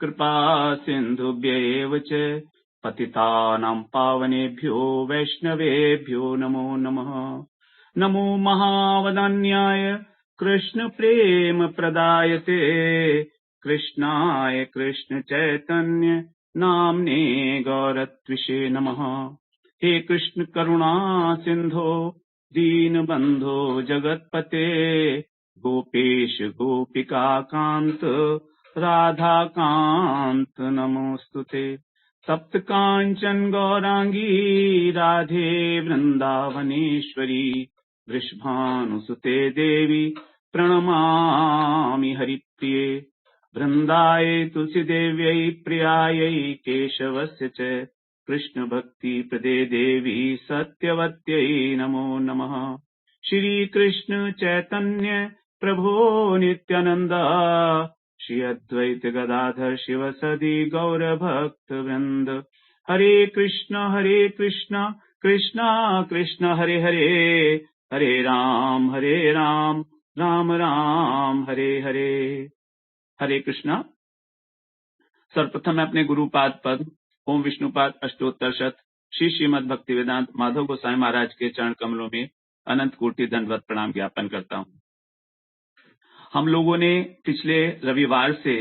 कृपा सिन्धुभ्यैव च पतितानां पावनेभ्यो वैष्णवेभ्यो नमो नमः। नमो महावदन्याय कृष्ण प्रेम प्रदायते कृष्णाय कृष्ण चैतन्य नाम्ने गौरत्विषे नमः। हे कृष्ण करुणा सिंधो दीनबंधो जगत्पते गोपेश गोपिका कांत राधा कांत नमोस्तुते। सप्त कांचन गौरांगी राधे वृंदावनेश्वरी वृषभानुसुते देवी प्रणमामि हरिप्रिये। वृंदाय तुलसीदेव्यै प्रियायै केशवस्य च कृष्ण भक्ति प्रदे देवी सत्यवत्यै नमो नमः। श्री कृष्ण चैतन्य प्रभो नित्यानंद श्री अद्वैत गदाधर शिवसदि गौर भक्त वृंद। हरे कृष्ण कृष्ण कृष्ण हरे हरे, हरे राम राम राम हरे हरे। हरे कृष्णा। सर्वप्रथम मैं अपने गुरुपाद पद ओम विष्णुपाद अष्टोत्तर शत श्री श्रीमद भक्ति वेदांत माधव गोसाई महाराज के चरण कमलों में अनंत कोटि दंडवत प्रणाम ज्ञापन करता हूँ। हम लोगों ने पिछले रविवार से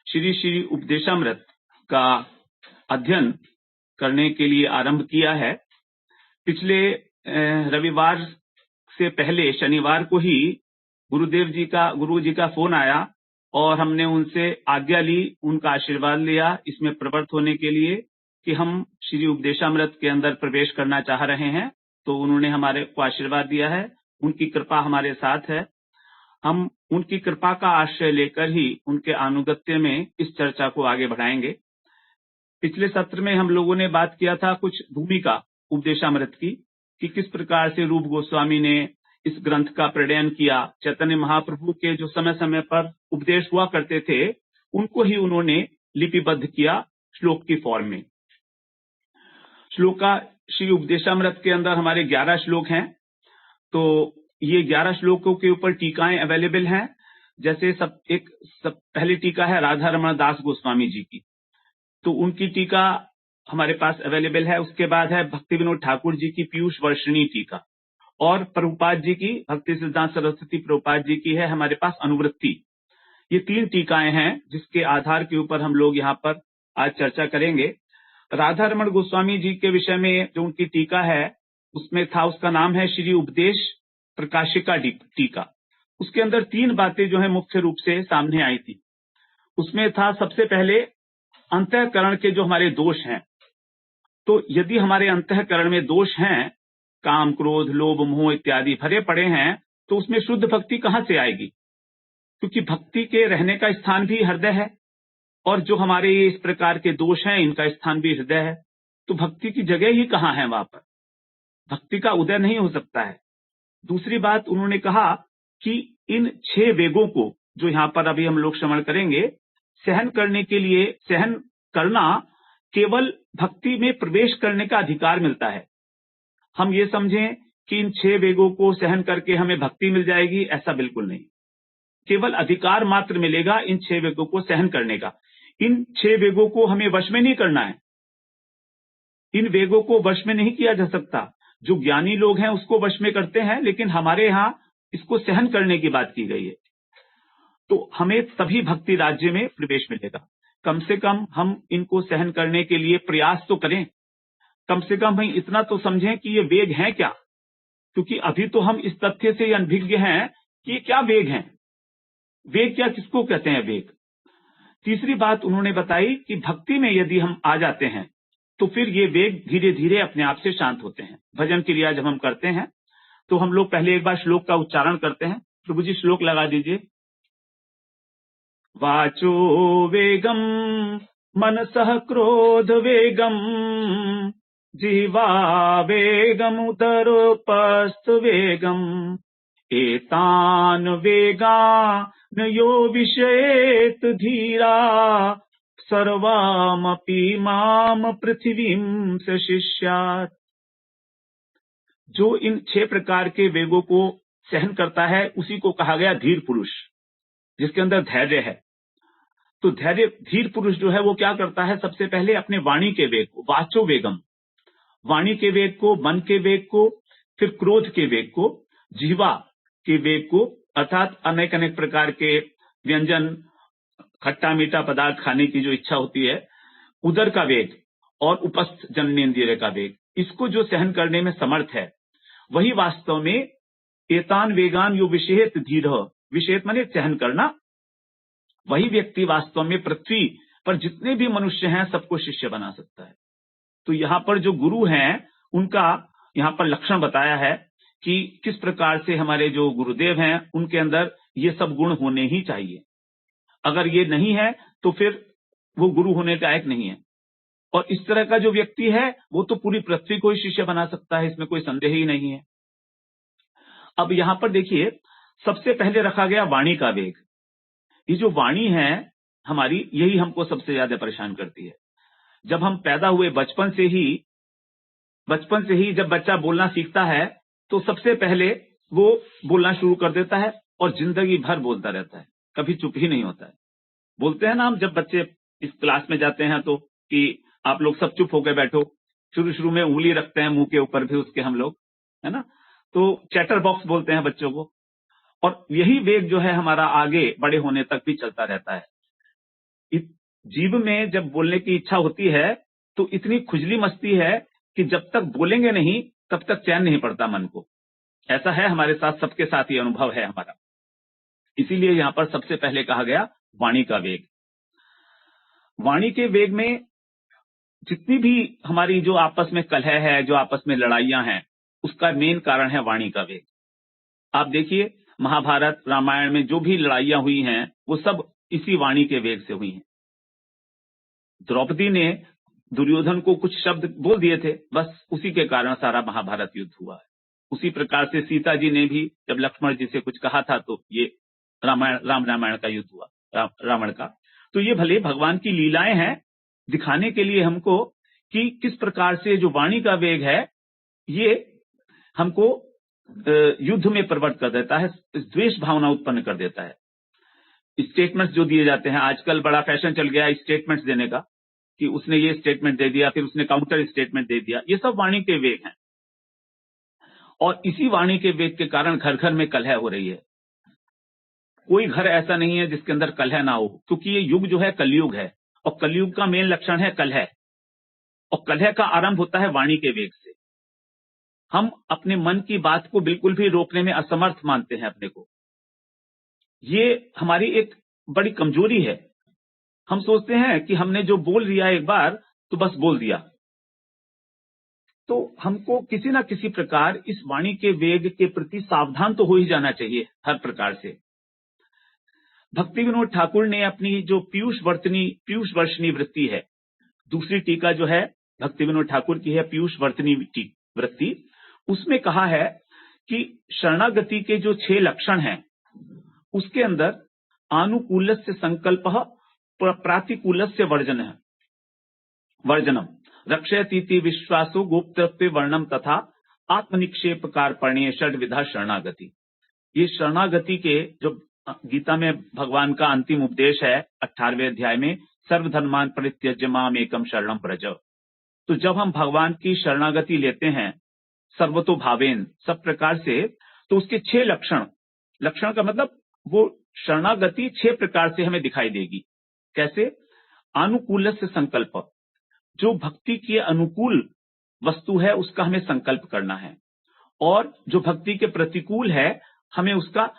श्री श्री उपदेशामृत का अध्ययन करने के लिए आरंभ किया है। पिछले रविवार से पहले शनिवार को ही गुरु जी का फोन आया और हमने उनसे आज्ञा ली, उनका आशीर्वाद लिया इसमें प्रवृत्त होने के लिए कि हम श्री उपदेशामृत के अंदर प्रवेश करना चाह रहे हैं। तो उन्होंने हमारे को आशीर्वाद दिया है, उनकी कृपा हमारे साथ है। हम उनकी कृपा का आश्रय लेकर ही उनके अनुगत्य में इस चर्चा को आगे बढ़ाएंगे। पिछले सत्र में हम लोगों ने बात किया था कुछ भूमिका उपदेशामृत की, कि किस प्रकार से रूप गोस्वामी ने इस ग्रंथ का प्रणयन किया। चैतन्य महाप्रभु के जो समय समय पर उपदेश हुआ करते थे उनको ही उन्होंने लिपिबद्ध किया श्लोक की फॉर्म में। श्लोका श्री उपदेशामृत के अंदर हमारे 11 श्लोक हैं। तो ये 11 श्लोकों के ऊपर टीकाएं अवेलेबल हैं। जैसे पहली टीका है राधा रमण दास गोस्वामी जी की, तो उनकी टीका हमारे पास अवेलेबल है। उसके बाद है भक्ति विनोद ठाकुर जी की पीयूष वर्षिणी टीका, और प्रभुपाद जी की भक्ति सिद्धांत सरस्वती प्रभुपाद जी की है हमारे पास अनुवृत्ति। ये 3 टीकाएं हैं जिसके आधार के ऊपर हम लोग यहाँ पर आज चर्चा करेंगे। राधा रमण गोस्वामी जी के विषय में जो उनकी टीका है उसमें था, उसका नाम है श्री उपदेश प्रकाशिका टीका। उसके अंदर 3 बातें जो है मुख्य रूप से सामने आई थी। उसमें था सबसे पहले अंतःकरण के जो हमारे दोष हैं। तो यदि हमारे अंतःकरण में दोष हैं, काम क्रोध लोभ मोह इत्यादि भरे पड़े हैं, तो उसमें शुद्ध भक्ति कहां से आएगी? क्योंकि भक्ति के रहने का स्थान भी हृदय है, और जो हमारे इस प्रकार के दोष हैं इनका स्थान भी हृदय है। तो भक्ति की जगह ही कहां है? वहां पर भक्ति का उदय नहीं हो सकता है। दूसरी बात उन्होंने कहा कि इन 6 वेगों को जो यहाँ पर अभी हम लोग श्रवण करेंगे, सहन करने के लिए, सहन करना केवल भक्ति में प्रवेश करने का अधिकार मिलता है। हम ये समझें कि इन 6 वेगों को सहन करके हमें भक्ति मिल जाएगी, ऐसा बिल्कुल नहीं। केवल अधिकार मात्र मिलेगा इन 6 वेगों को सहन करने का। इन 6 वेगों को हमें वश में नहीं करना है। इन वेगों को वश में नहीं किया जा सकता। जो ज्ञानी लोग हैं उसको वश में करते हैं, लेकिन हमारे यहाँ इसको सहन करने की बात की गई है। तो हमें तभी भक्ति राज्य में प्रवेश मिलेगा। कम से कम हम इनको सहन करने के लिए प्रयास तो करें। कम से कम हम इतना तो समझें कि ये वेग हैं क्या, क्योंकि अभी तो हम इस तथ्य से अनभिज्ञ हैं कि ये क्या वेग हैं। वेग क्या, किसको कहते हैं वेग? तीसरी बात उन्होंने बताई कि भक्ति में यदि हम आ जाते हैं तो फिर ये वेग धीरे धीरे अपने आप से शांत होते हैं। भजन क्रिया जब हम करते हैं तो हम लोग पहले एक बार श्लोक का उच्चारण करते हैं। प्रभु जी श्लोक लगा दीजिए। वाचो वेगम मनसः क्रोध वेगम जिह्वा वेगमुदरोपस्थ वेगम एतान वेगान यो विषयेत धीरा सर्वमपि माम पृथ्वीं स शिष्यात्। जो इन 6 प्रकार के वेगों को सहन करता है उसी को कहा गया धीर पुरुष, जिसके अंदर धैर्य है। तो धीर पुरुष जो है वो क्या करता है, सबसे पहले अपने वाणी के वेग को, वाचो वेगम, वाणी के वेग को, मन के वेग को, फिर क्रोध के वेग को, जिह्वा के वेग को, अर्थात अनेक अनेक प्रकार के व्यंजन, खट्टा मीठा पदार्थ खाने की जो इच्छा होती है, उदर का वेग और उपस्थ जननेंद्रिय का वेग, इसको जो सहन करने में समर्थ है, वही वास्तव में एतान वेगान यो विषेत धीर, विषेत माने सहन करना, वही व्यक्ति वास्तव में पृथ्वी पर जितने भी मनुष्य हैं सबको शिष्य बना सकता है। तो यहाँ पर जो गुरु हैं उनका यहाँ पर लक्षण बताया है कि किस प्रकार से हमारे जो गुरुदेव हैं उनके अंदर ये सब गुण होने ही चाहिए। अगर ये नहीं है तो फिर वो गुरु होने लायक नहीं है। और इस तरह का जो व्यक्ति है वो तो पूरी पृथ्वी को ही शिष्य बना सकता है, इसमें कोई संदेह ही नहीं है। अब यहाँ पर देखिए, सबसे पहले रखा गया वाणी का वेग। ये जो वाणी है हमारी, यही हमको सबसे ज्यादा परेशान करती है। जब हम पैदा हुए बचपन से ही जब बच्चा बोलना सीखता है तो सबसे पहले वो बोलना शुरू कर देता है और जिंदगी भर बोलता रहता है, कभी चुप ही नहीं होता है। बोलते हैं ना हम, जब बच्चे इस क्लास में जाते हैं तो कि आप लोग सब चुप होकर बैठो, शुरू शुरू में उंगली रखते हैं मुंह के ऊपर भी उसके हम लोग, है ना, तो चैटर बॉक्स बोलते हैं बच्चों को। और यही वेग जो है हमारा आगे बड़े होने तक भी चलता रहता है। जीभ में जब बोलने की इच्छा होती है तो इतनी खुजली मचती है कि जब तक बोलेंगे नहीं तब तक चैन नहीं पड़ता मन को। ऐसा है हमारे साथ, सबके साथ ये अनुभव है हमारा। इसीलिए यहां पर सबसे पहले कहा गया वाणी का वेग। वाणी के वेग में जितनी भी हमारी जो आपस में कलह है, जो आपस में लड़ाइयां हैं, उसका मेन कारण है वाणी का वेग। आप देखिए, महाभारत रामायण में जो भी लड़ाइयां हुई हैं वो सब इसी वाणी के वेग से हुई हैं। द्रौपदी ने दुर्योधन को कुछ शब्द बोल दिए थे, बस उसी के कारण सारा महाभारत युद्ध हुआ है। उसी प्रकार से सीता जी ने भी जब लक्ष्मण जी से कुछ कहा था तो ये राम रामायण का युद्ध हुआ, रावण का। तो ये भले भगवान की लीलाएं हैं, दिखाने के लिए हमको कि किस प्रकार से जो वाणी का वेग है ये हमको युद्ध में प्रवृत्त कर देता है, द्वेष भावना उत्पन्न कर देता है। स्टेटमेंट्स जो दिए जाते हैं, आजकल बड़ा फैशन चल गया है स्टेटमेंट्स देने का, कि उसने ये स्टेटमेंट दे दिया, फिर उसने काउंटर स्टेटमेंट दे दिया। ये सब वाणी के वेग हैं और इसी वाणी के वेग के कारण घर घर में कलह हो रही है। कोई घर ऐसा नहीं है जिसके अंदर कलह ना हो, क्योंकि ये युग जो है कलयुग है और कलयुग का मेन लक्षण है कलह। और कलह का आरंभ होता है वाणी के वेग से। हम अपने मन की बात को बिल्कुल भी रोकने में असमर्थ मानते हैं अपने को। ये हमारी एक बड़ी कमजोरी है। हम सोचते हैं कि हमने जो बोल दिया एक बार तो बस बोल दिया। तो हमको किसी ना किसी प्रकार इस वाणी के वेग के प्रति सावधान तो हो ही जाना चाहिए हर प्रकार से। भक्ति विनोद ठाकुर ने अपनी जो पीयूष वर्षनी वृत्ति है, दूसरी टीका जो है भक्ति विनोद ठाकुर की है पीयूष वर्तनी वृत्ति, उसमें कहा है कि शरणागति के जो 6 लक्षण हैं उसके अंदर आनुकूलस्य संकल्पः प्रातिकूलस्य वर्जनम रक्षयतीति विश्वासो गोप्तृत्वे वर्णम तथा आत्मनिक्षेप कार्पण्य षड्विधा शरणागति। ये शरणागति के जो गीता में भगवान का अंतिम उपदेश है 18वें अध्याय में, सर्वधर्मान परित्यज्य माम एकम शरणम व्रज। तो जब हम भगवान की शरणागति लेते हैं सर्वतो भावेन, सब प्रकार से, तो उसके 6 लक्षण का मतलब वो शरणागति 6 प्रकार से हमें दिखाई देगी। कैसे? अनुकूल से संकल्प, जो भक्ति के अनुकूल वस्तु है उसका हमें संकल्प करना है, और जो भक्ति के प्रतिकूल है हमें उसका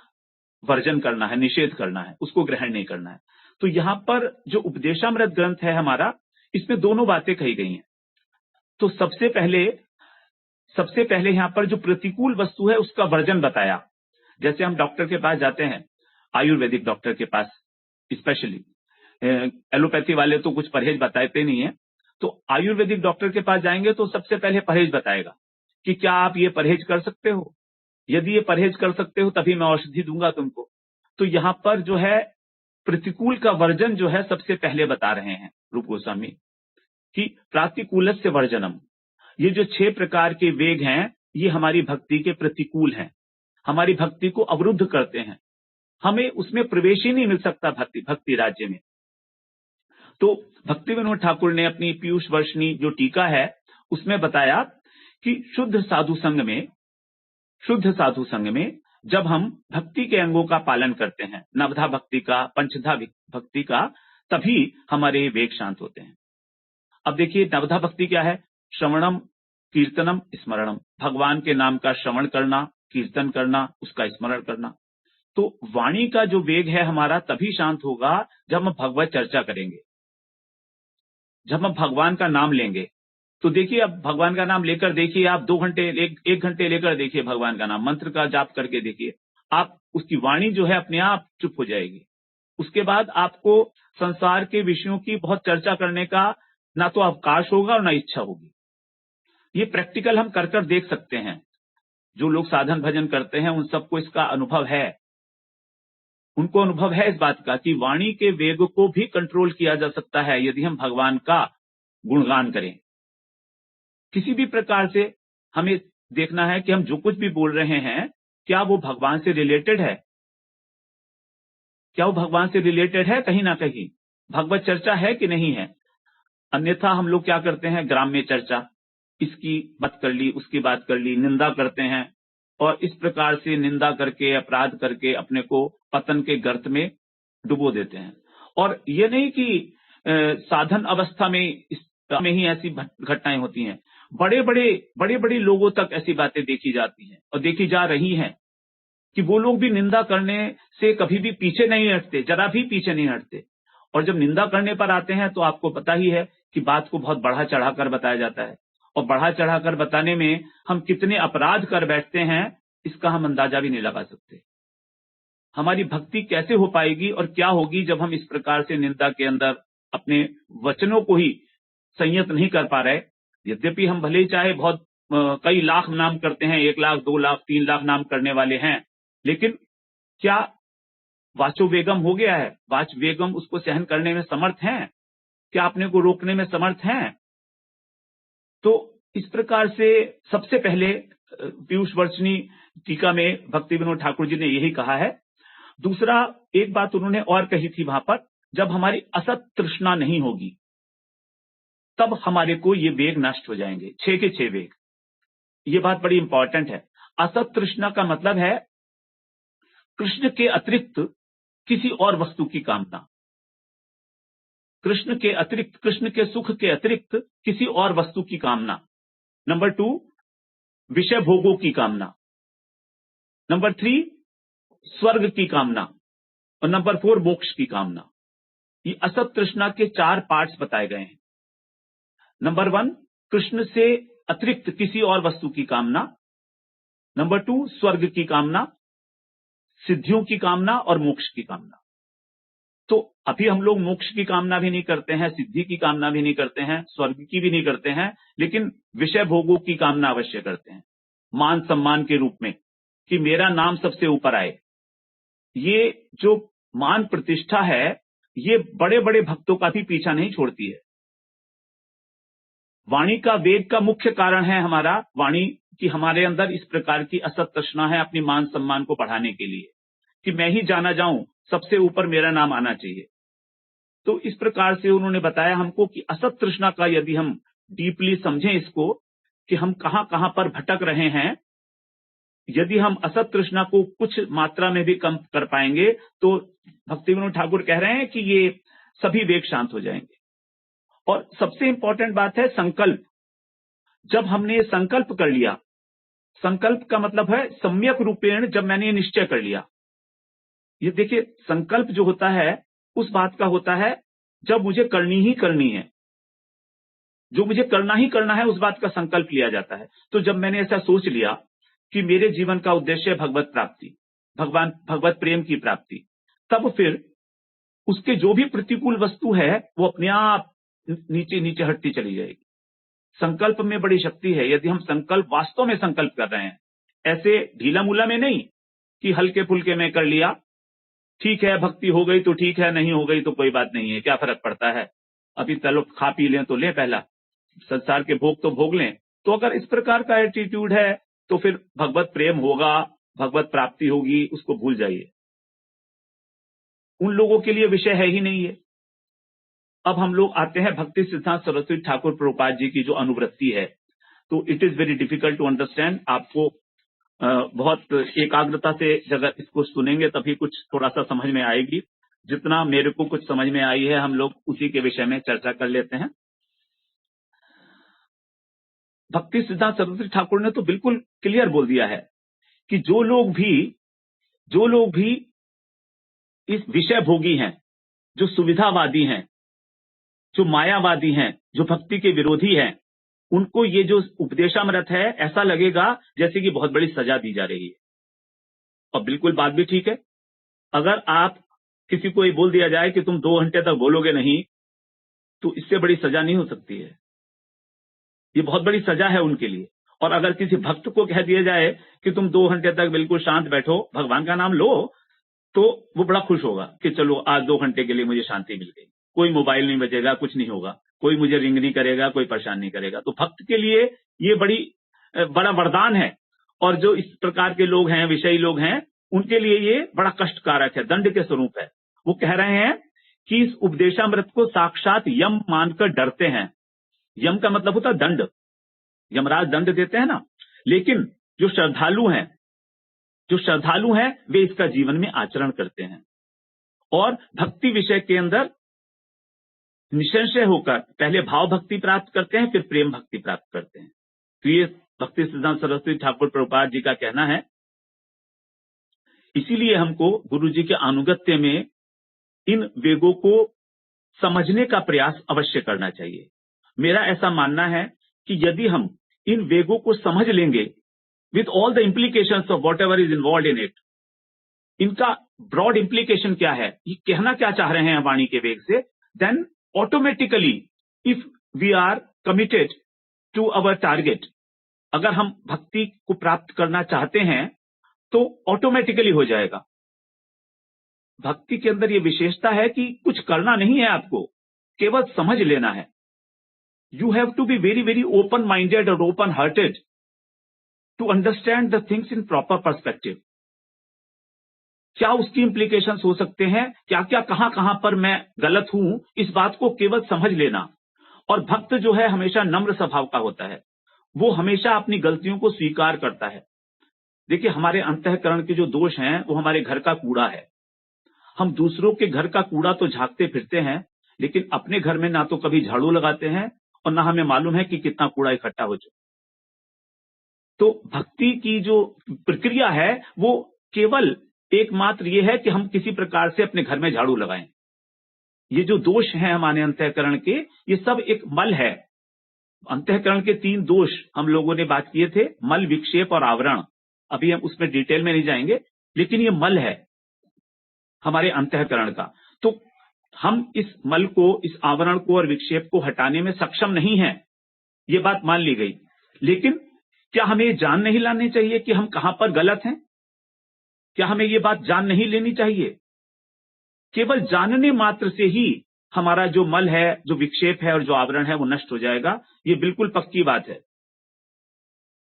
वर्जन करना है, निषेध करना है, उसको ग्रहण नहीं करना है। तो यहाँ पर जो उपदेशामृत ग्रंथ है हमारा, इसमें दोनों बातें कही गई हैं। तो सबसे पहले यहाँ पर जो प्रतिकूल वस्तु है उसका वर्जन बताया। जैसे हम डॉक्टर के पास जाते हैं, आयुर्वेदिक डॉक्टर के पास स्पेशली, एलोपैथी वाले तो कुछ परहेज बताते नहीं है, तो आयुर्वेदिक डॉक्टर के पास जाएंगे तो सबसे पहले परहेज बताएगा कि क्या आप ये परहेज कर सकते हो, यदि ये परहेज कर सकते हो तभी मैं औषधि दूंगा तुमको। तो यहाँ पर जो है प्रतिकूल का वर्जन जो है सबसे पहले बता रहे हैं रूप गोस्वामी कि प्रातिकूलस्य वर्जनम। ये जो 6 प्रकार के वेग हैं ये हमारी भक्ति के प्रतिकूल हैं, हमारी भक्ति को अवरुद्ध करते हैं, हमें उसमें प्रवेश ही नहीं मिल सकता भक्ति राज्य में। तो भक्ति विनोद ठाकुर ने अपनी पीयूष वर्षिणी जो टीका है उसमें बताया कि शुद्ध साधु संग में जब हम भक्ति के अंगों का पालन करते हैं, नवधा भक्ति का, पंचधा भक्ति का, तभी हमारे वेग शांत होते हैं। अब देखिए नवधा भक्ति क्या है? श्रवणम, कीर्तनम, स्मरणम, भगवान के नाम का श्रवण करना, कीर्तन करना, उसका स्मरण करना। तो वाणी का जो वेग है हमारा तभी शांत होगा जब हम भगवत चर्चा करेंगे, जब हम भगवान का नाम लेंगे। तो देखिए अब भगवान का नाम लेकर देखिए, आप 2 घंटे, 1 घंटे लेकर देखिए भगवान का नाम, मंत्र का जाप करके देखिए, आप उसकी वाणी जो है अपने आप चुप हो जाएगी। उसके बाद आपको संसार के विषयों की बहुत चर्चा करने का ना तो अवकाश होगा और ना इच्छा होगी। ये प्रैक्टिकल हम कर देख सकते हैं। जो लोग साधन भजन करते हैं उन सबको इसका अनुभव है, उनको अनुभव है इस बात का कि वाणी के वेग को भी कंट्रोल किया जा सकता है यदि हम भगवान का गुणगान करें। किसी भी प्रकार से हमें देखना है कि हम जो कुछ भी बोल रहे हैं क्या वो भगवान से रिलेटेड है, क्या वो भगवान से रिलेटेड है, कहीं ना कहीं भगवत चर्चा है कि नहीं है। अन्यथा हम लोग क्या करते हैं, ग्राम्य चर्चा, इसकी बात कर ली, उसकी बात कर ली, निंदा करते हैं और इस प्रकार से निंदा करके, अपराध करके अपने को पतन के गर्त में डुबो देते हैं। और ये नहीं कि साधन अवस्था में में ही ऐसी घटनाएं होती हैं, बड़े बड़े लोगों तक ऐसी बातें देखी जाती हैं और देखी जा रही हैं कि वो लोग भी निंदा करने से कभी भी पीछे नहीं हटते, जरा भी पीछे नहीं हटते। और जब निंदा करने पर आते हैं तो आपको पता ही है कि बात को बहुत बढ़ा चढ़ाकर बताया जाता है और बढ़ा चढ़ाकर बताने में हम कितने अपराध कर बैठते हैं इसका हम अंदाजा भी नहीं लगा सकते। हमारी भक्ति कैसे हो पाएगी और क्या होगी जब हम इस प्रकार से निंदा के अंदर अपने वचनों को ही संयत नहीं कर पा रहे। यद्यपि हम भले ही चाहे बहुत कई लाख नाम करते हैं, 1 लाख, 2 लाख, 3 लाख नाम करने वाले हैं, लेकिन क्या वाचो वेगम हो गया है? वाच वेगम उसको सहन करने में समर्थ हैं? क्या अपने को रोकने में समर्थ हैं? तो इस प्रकार से सबसे पहले पीयूष वर्षिणी टीका में भक्ति विनोद ठाकुर जी ने यही कहा है। दूसरा एक बात उन्होंने और कही थी वहां पर, जब हमारी असत तृष्णा नहीं होगी तब हमारे को ये वेग नष्ट हो जाएंगे, 6 के 6 वेग। ये बात बड़ी इंपॉर्टेंट है। असत तृष्णा का मतलब है कृष्ण के अतिरिक्त किसी और वस्तु की कामना, कृष्ण के अतिरिक्त, कृष्ण के सुख के अतिरिक्त किसी और वस्तु की कामना। नंबर 2 विषय भोगों की कामना। नंबर 3 स्वर्ग की कामना और नंबर 4 मोक्ष की कामना। ये असत तृष्णा के 4 पार्ट्स बताए गए हैं। नंबर 1 कृष्ण से अतिरिक्त किसी और वस्तु की कामना, नंबर 2 स्वर्ग की कामना, सिद्धियों की कामना और मोक्ष की कामना। तो अभी हम लोग मोक्ष की कामना भी नहीं करते हैं, सिद्धि की कामना भी नहीं करते हैं, स्वर्ग की भी नहीं करते हैं, लेकिन विषय भोगों की कामना अवश्य करते हैं, मान सम्मान के रूप में कि मेरा नाम सबसे ऊपर आए। ये जो मान प्रतिष्ठा है ये बड़े बड़े भक्तों का भी पीछा नहीं छोड़ती है। वाणी का वेग का मुख्य कारण है हमारा वाणी कि हमारे अंदर इस प्रकार की असत तृष्णा है अपनी मान सम्मान को बढ़ाने के लिए कि मैं ही जाना जाऊं, सबसे ऊपर मेरा नाम आना चाहिए। तो इस प्रकार से उन्होंने बताया हमको कि असत तृष्णा का यदि हम डीपली समझें इसको कि हम कहां कहां पर भटक रहे हैं, यदि हम असत तृष्णा को कुछ मात्रा में भी कम कर पाएंगे तो भक्ति विनोद ठाकुर कह रहे हैं कि ये सभी वेग शांत हो जाएंगे। और सबसे इंपॉर्टेंट बात है संकल्प। जब हमने ये संकल्प कर लिया, संकल्प का मतलब है सम्यक रूपेण, जब मैंने ये निश्चय कर लिया। ये देखिए संकल्प जो होता है उस बात का होता है जब मुझे करनी ही करनी है, जो मुझे करना ही करना है उस बात का संकल्प लिया जाता है। तो जब मैंने ऐसा सोच लिया कि मेरे जीवन का उद्देश्य है भगवत प्राप्ति, भगवत प्रेम की प्राप्ति, तब फिर उसके जो भी प्रतिकूल वस्तु है वो अपने आप नीचे नीचे हटती चली जाएगी। संकल्प में बड़ी शक्ति है। यदि हम संकल्प वास्तव में संकल्प कर रहे हैं, ऐसे ढीला मूला में नहीं कि हल्के फुल्के में कर लिया, ठीक है भक्ति हो गई तो ठीक है, नहीं हो गई तो कोई बात नहीं है, क्या फर्क पड़ता है, अभी चलो खा पी लें तो लें, पहला संसार के भोग तो भोग लें। तो अगर इस प्रकार का एटीट्यूड है तो फिर भगवत प्रेम होगा, भगवत प्राप्ति होगी, उसको भूल जाइए। उन लोगों के लिए विषय है ही नहीं है। अब हम लोग आते हैं भक्ति सिद्धांत सरस्वती ठाकुर प्रभुपाद जी की जो अनुवृत्ति है। तो it is very difficult to understand. आपको बहुत एकाग्रता से अगर इसको सुनेंगे तभी कुछ थोड़ा सा समझ में आएगी। जितना मेरे को कुछ समझ में आई है हम लोग उसी के विषय में चर्चा कर लेते हैं। भक्ति सिद्धांत सरस्वती ठाकुर ने तो बिल्कुल क्लियर बोल दिया है कि जो लोग भी इस विषय भोगी हैं, जो सुविधावादी हैं, जो मायावादी हैं, जो भक्ति के विरोधी हैं, उनको ये जो उपदेशामृत है ऐसा लगेगा जैसे कि बहुत बड़ी सजा दी जा रही है। और बिल्कुल बात भी ठीक है। अगर आप किसी को ये बोल दिया जाए कि तुम 2 घंटे तक बोलोगे नहीं, तो इससे बड़ी सजा नहीं हो सकती है। ये बहुत बड़ी सजा है उनके लिए। और अगर किसी भक्त को कह दिया जाए कि तुम 2 घंटे तक बिल्कुल शांत बैठो, भगवान का नाम लो, तो वो बड़ा खुश होगा कि चलो आज 2 घंटे के लिए मुझे शांति मिल गई, कोई मोबाइल नहीं बजेगा, कुछ नहीं होगा, कोई मुझे रिंग नहीं करेगा, कोई परेशान नहीं करेगा। तो भक्त के लिए ये बड़ा वरदान है। और जो इस प्रकार के लोग हैं, विषयी लोग हैं, उनके लिए ये बड़ा कष्टकारक है, दंड के स्वरूप है। वो कह रहे हैं कि इस उपदेशामृत को साक्षात यम मानकर डरते हैं। यम का मतलब होता है दंड, यमराज दंड देते हैं ना। लेकिन जो श्रद्धालु हैं वे इसका जीवन में आचरण करते हैं और भक्ति विषय के अंदर निसंशय होकर पहले भाव भक्ति प्राप्त करते हैं, फिर प्रेम भक्ति प्राप्त करते हैं। तो ये भक्ति सिद्धांत सरस्वती ठाकुर प्रभुपाद जी का कहना है। इसीलिए हमको गुरु जी के अनुगत्य में इन वेगों को समझने का प्रयास अवश्य करना चाहिए। मेरा ऐसा मानना है कि यदि हम इन वेगों को समझ लेंगे with all the implications of what ever is involve in it, इनका ब्रॉड इम्प्लीकेशन क्या है, ये कहना क्या चाह रहे हैं वाणी के वेग से, then automatically if we are committed to our target, अगर हम भक्ति को प्राप्त करना चाहते हैं तो ऑटोमेटिकली हो जाएगा। भक्ति के अंदर ये विशेषता है कि कुछ करना नहीं है, आपको केवल समझ लेना है। You have to be very very open minded और open hearted to understand the things in proper perspective. क्या उसकी इंप्लीकेशंस हो सकते हैं, क्या क्या कहां पर मैं गलत हूं, इस बात को केवल समझ लेना। और भक्त जो है हमेशा नम्र स्वभाव का होता है, वो हमेशा अपनी गलतियों को स्वीकार करता है। देखिए, हमारे अंतःकरण के जो दोष हैं वो हमारे घर का कूड़ा है। हम दूसरों के घर का कूड़ा तो झांकते फिरते हैं, लेकिन अपने घर में ना तो कभी झाड़ू लगाते हैं और ना हमें मालूम है कि कितना कूड़ा इकट्ठा हो चुका। तो भक्ति की जो प्रक्रिया है वो केवल एकमात्र ये है कि हम किसी प्रकार से अपने घर में झाड़ू लगाएं। ये जो दोष हैं हमारे अंतःकरण के, ये सब एक मल है। अंतःकरण के 3 दोष हम लोगों ने बात किए थे, मल, विक्षेप और आवरण। अभी हम उसमें डिटेल में नहीं जाएंगे, लेकिन ये मल है हमारे अंतःकरण का। तो हम इस मल को, इस आवरण को और विक्षेप को हटाने में सक्षम नहीं हैं, ये बात मान ली गई। लेकिन क्या हमें ये जान नहीं लानी चाहिए कि हम कहां पर गलत हैं? क्या हमें ये बात जान नहीं लेनी चाहिए? केवल जानने मात्र से ही हमारा जो मल है, जो विक्षेप है और जो आवरण है वो नष्ट हो जाएगा। ये बिल्कुल पक्की बात है।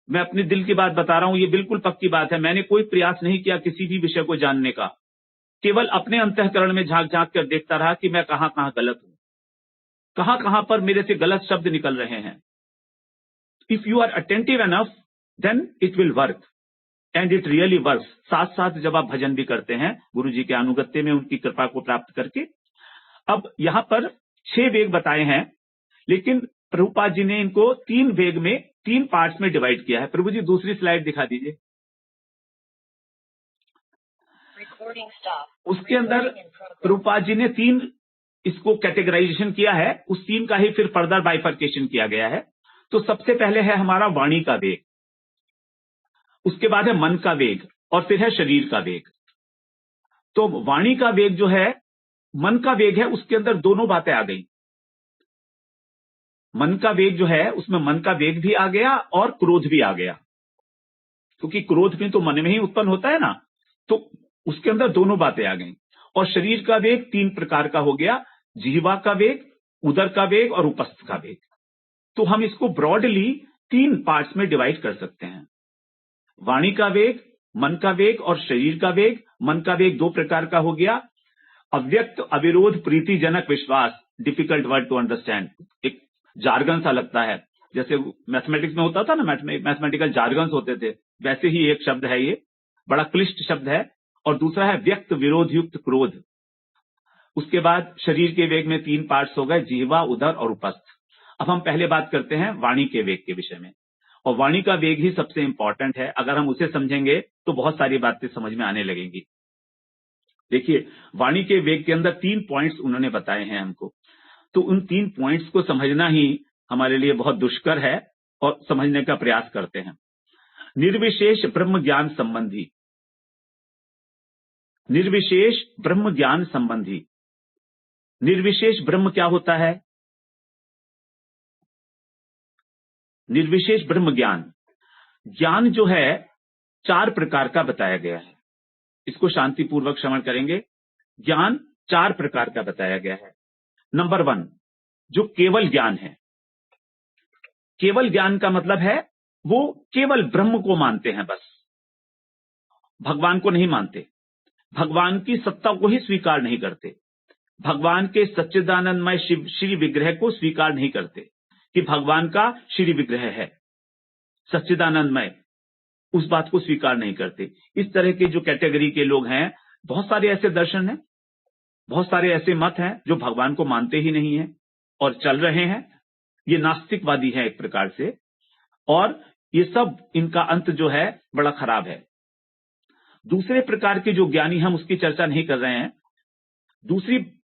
मैं अपने दिल की बात बता रहा हूं, ये बिल्कुल पक्की बात है। मैंने कोई प्रयास नहीं किया किसी भी विषय को जानने का, केवल अपने अंतःकरण में झांक झांक कर देखता रहा कि मैं कहां कहां गलत हूं, कहां कहां पर मेरे से गलत शब्द निकल रहे हैं। If you are attentive enough then it will work and it really work. साथ साथ जब आप भजन भी करते हैं गुरु जी के अनुगत्य में, उनकी कृपा को प्राप्त करके। अब यहां पर 6 वेग बताए हैं, लेकिन प्रभुपाद जी ने इनको 3 वेग में, 3 पार्ट्स में डिवाइड किया है। प्रभु जी दूसरी स्लाइड दिखा दीजिए। उसके अंदर प्रभुपाद जी ने 3 इसको कैटेगराइजेशन किया है, उस 3 का ही फिर फर्दर बाइफर्केशन किया गया है। तो सबसे पहले है हमारा वाणी का वेग, उसके बाद है मन का वेग और फिर है शरीर का वेग। तो वाणी का वेग जो है, मन का वेग है, उसके अंदर दोनों बातें आ गई। मन का वेग जो है उसमें मन का वेग भी आ गया और क्रोध भी आ गया, क्योंकि क्रोध भी तो मन में ही उत्पन्न होता है ना, तो उसके अंदर दोनों बातें आ गई। और शरीर का वेग 3 प्रकार का हो गया, जिह्वा का वेग, उदर का वेग और उपस्थ का वेग। तो हम इसको ब्रॉडली 3 पार्ट्स में डिवाइड कर सकते हैं, वाणी का वेग, मन का वेग और शरीर का वेग। मन का वेग 2 प्रकार का हो गया, अव्यक्त, अविरोध, प्रीतिजनक विश्वास, डिफिकल्ट वर्ड टू अंडरस्टैंड, एक जार्गन सा लगता है, जैसे मैथमेटिक्स में होता था ना, मैथमेटिकल जार्गन्स होते थे, वैसे ही एक शब्द है ये, बड़ा क्लिष्ट शब्द है। और दूसरा है व्यक्त विरोध युक्त क्रोध। उसके बाद शरीर के वेग में 3 पार्ट्स हो गए, जिह्वा, उदर और उपस्थ। अब हम पहले बात करते हैं वाणी के वेग के विषय में, और वाणी का वेग ही सबसे इंपॉर्टेंट है। अगर हम उसे समझेंगे तो बहुत सारी बातें समझ में आने लगेंगी। देखिए, वाणी के वेग के अंदर 3 पॉइंट्स उन्होंने बताए हैं हमको, तो उन 3 पॉइंट्स को समझना ही हमारे लिए बहुत दुष्कर है, और समझने का प्रयास करते हैं। निर्विशेष ब्रह्म ज्ञान संबंधी, निर्विशेष ब्रह्म ज्ञान संबंधी। निर्विशेष ब्रह्म क्या होता है? निर्विशेष ब्रह्म ज्ञान, ज्ञान जो है 4 प्रकार का बताया गया है। इसको शांतिपूर्वक श्रवण करेंगे। ज्ञान 4 प्रकार का बताया गया है। नंबर 1, जो केवल ज्ञान है। केवल ज्ञान का मतलब है वो केवल ब्रह्म को मानते हैं, बस भगवान को नहीं मानते, भगवान की सत्ता को ही स्वीकार नहीं करते, भगवान के सच्चिदानंदमय शिव श्री विग्रह को स्वीकार नहीं करते कि भगवान का श्री विग्रह है सच्चिदानंदमय, उस बात को स्वीकार नहीं करते। इस तरह के जो कैटेगरी के लोग हैं, बहुत सारे ऐसे दर्शन हैं, बहुत सारे ऐसे मत हैं जो भगवान को मानते ही नहीं है और चल रहे हैं। ये नास्तिकवादी है एक प्रकार से, और ये सब इनका अंत जो है बड़ा खराब है। दूसरे प्रकार के जो ज्ञानी, हम उसकी चर्चा नहीं कर रहे हैं,